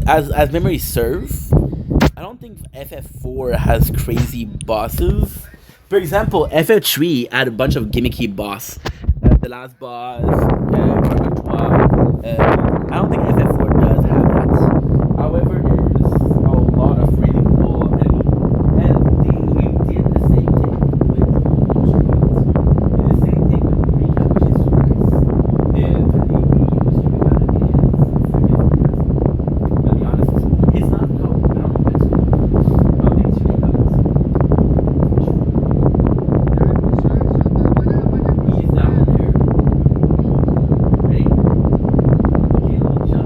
as memory serve, I don't think FF4 has crazy bosses. For example, FF3 had a bunch of gimmicky boss. The last boss, I don't think FF4 does have that. However, there's a lot of really cool enemies. And they did the same thing with the same thing with Rika, which is nice. The used to be bad is freaking. I'll be honest, it's not called. I don't know what it's called. I don't think it's Rika. He's down there. Ready? Okay, little jump.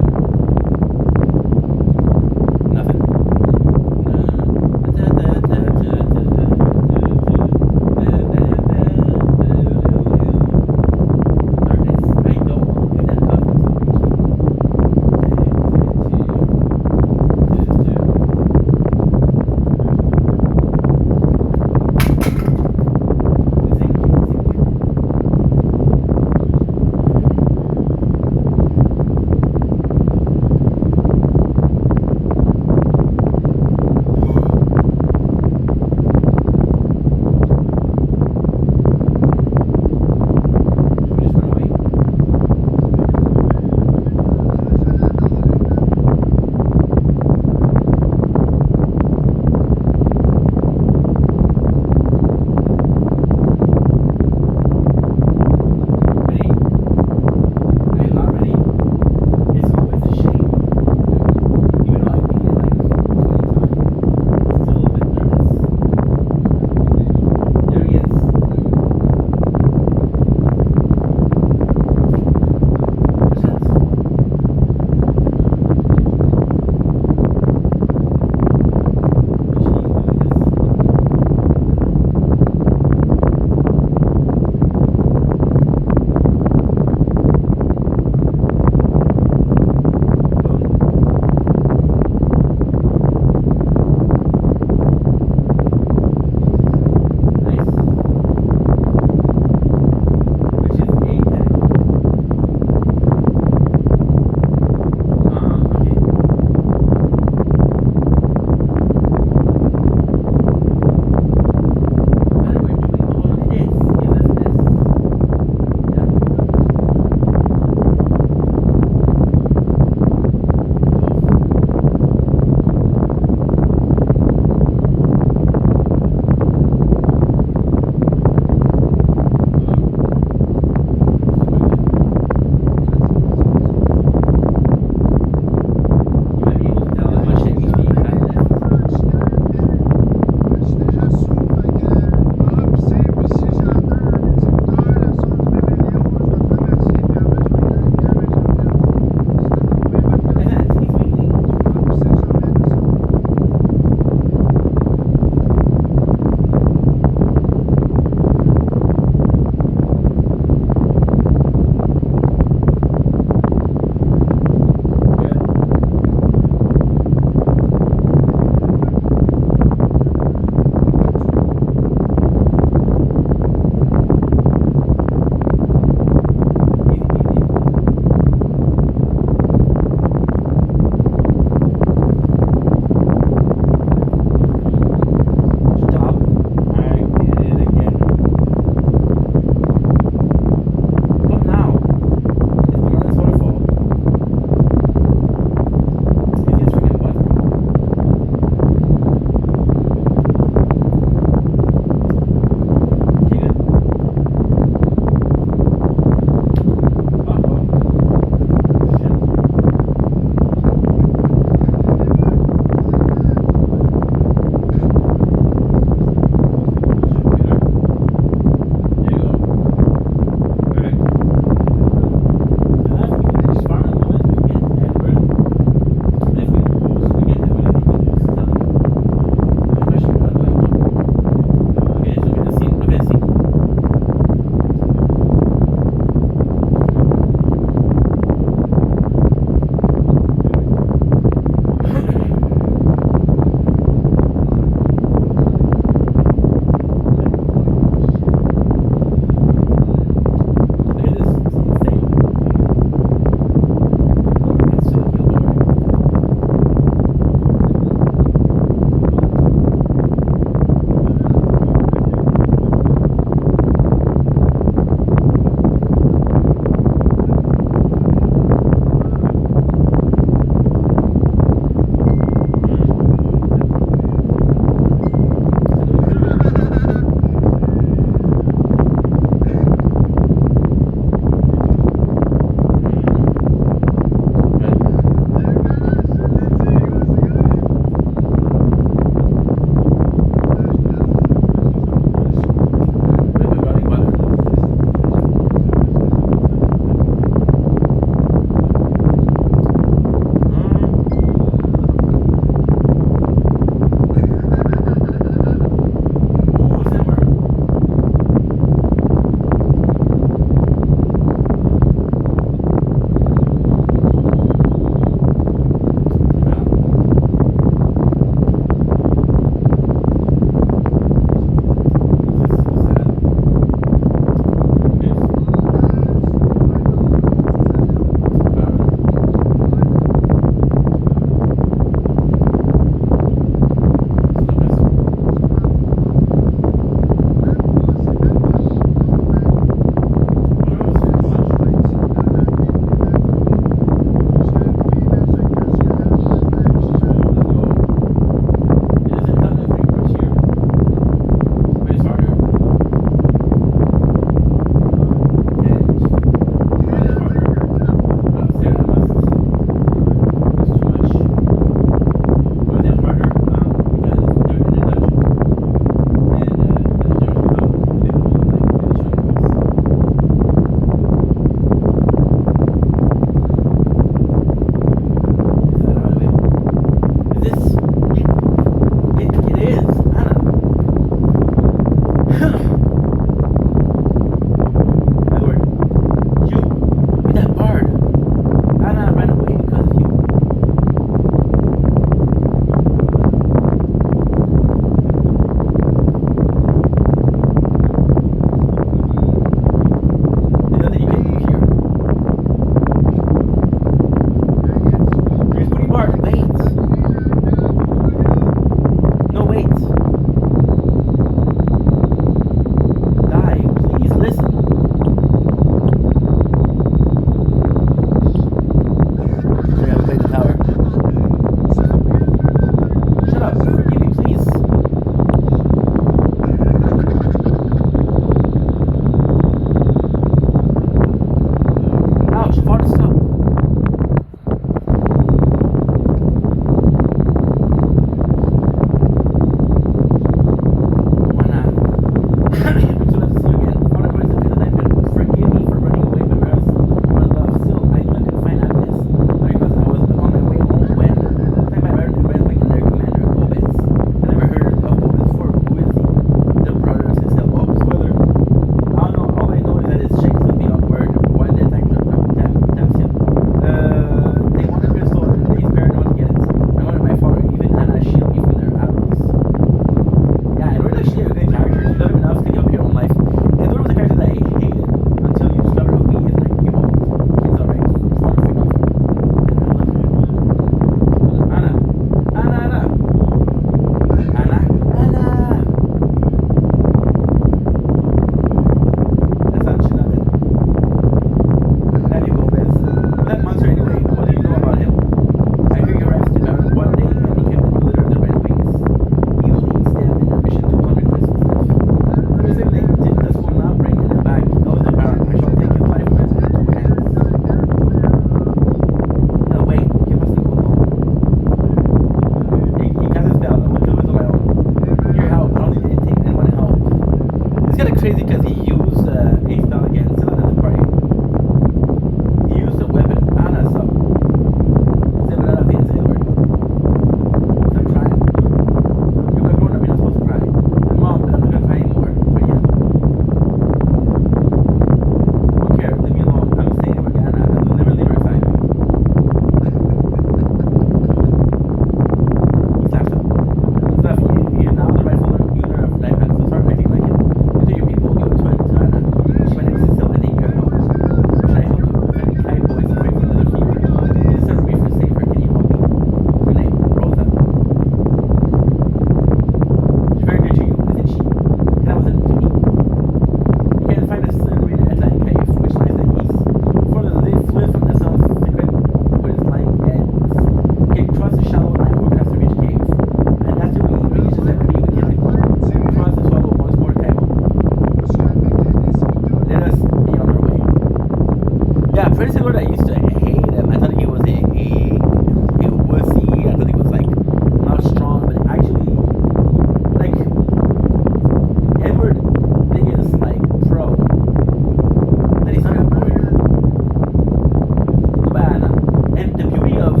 And the beauty of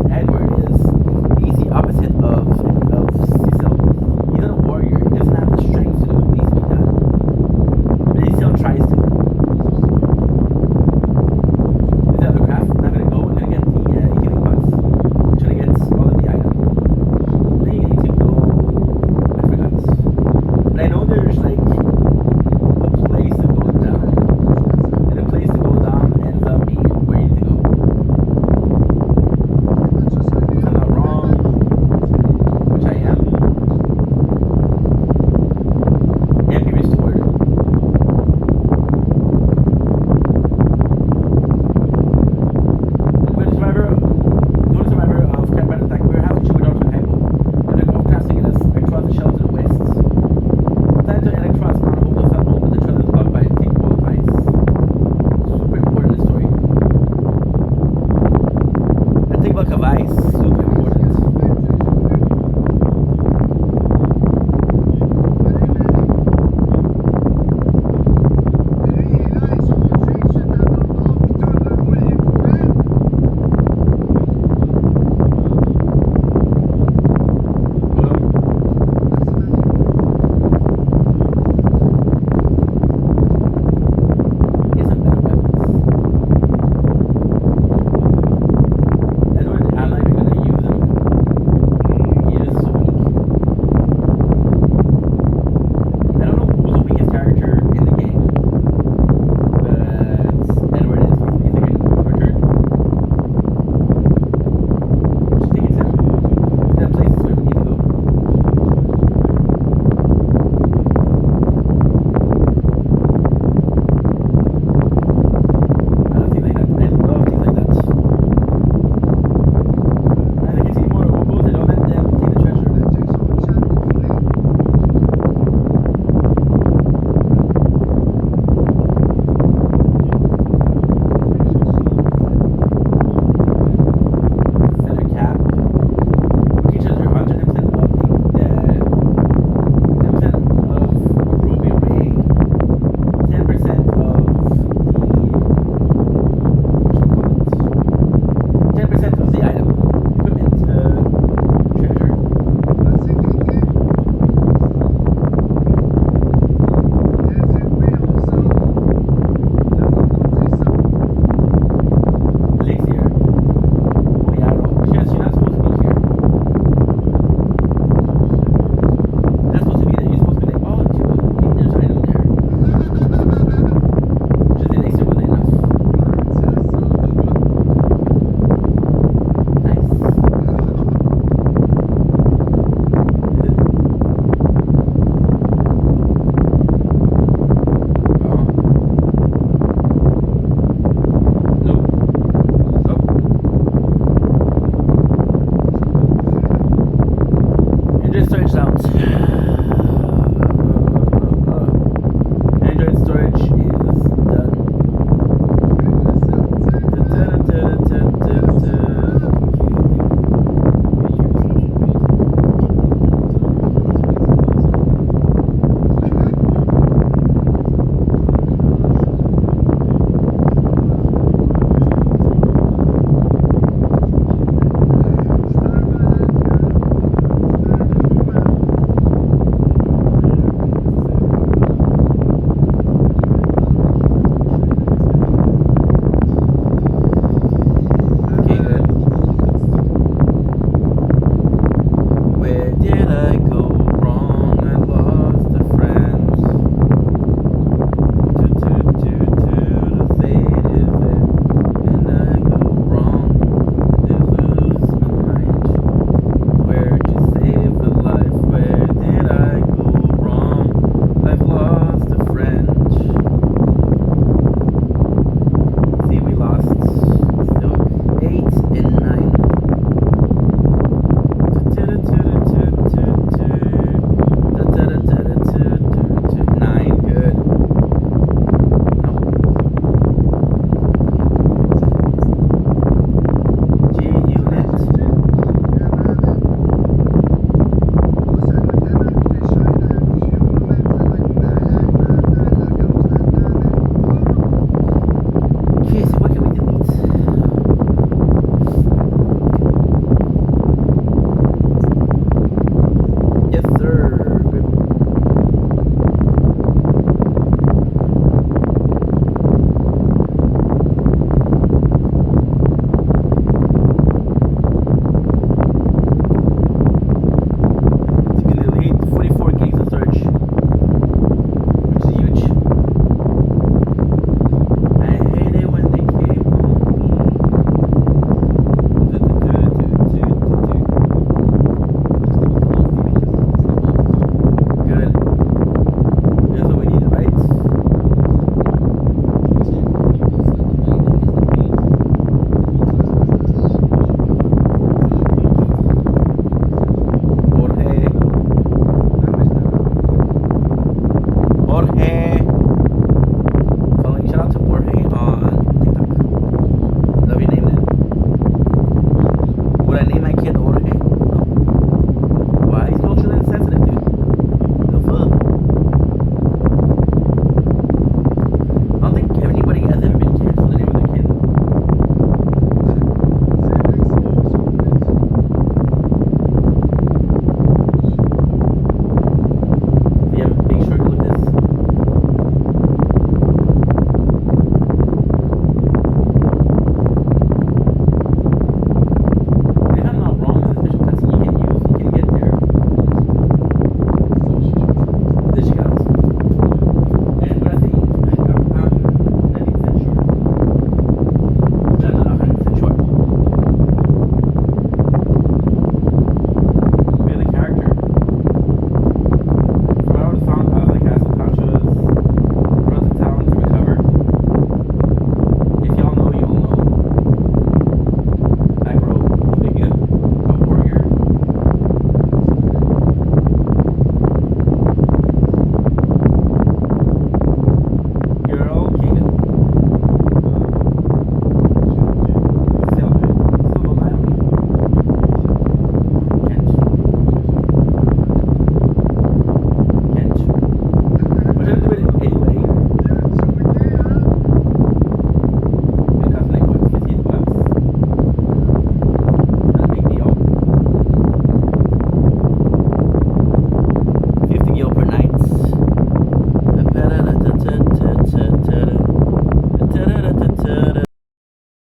Edward is he's the opposite of Cecil. He's not a warrior. He doesn't have the strength to do what needs to be done. But he still tries to. Is that the craft? I'm gonna go. I'm gonna get the healing pots. I'm trying to get all of the items. Then you need to go. I forgot. But I know there's like a place to go down. And the place to go down ends up being where you need to go. If I'm not wrong, which I am, and be restored. When a survivor, doing a survivor of campfire attack, we're half to without an hypo. And the golf casting us across the shelves to the west. Plan to electros on hold the fell but the trail is blocked by a thick wall of ice. Super important story. A thick block of ice.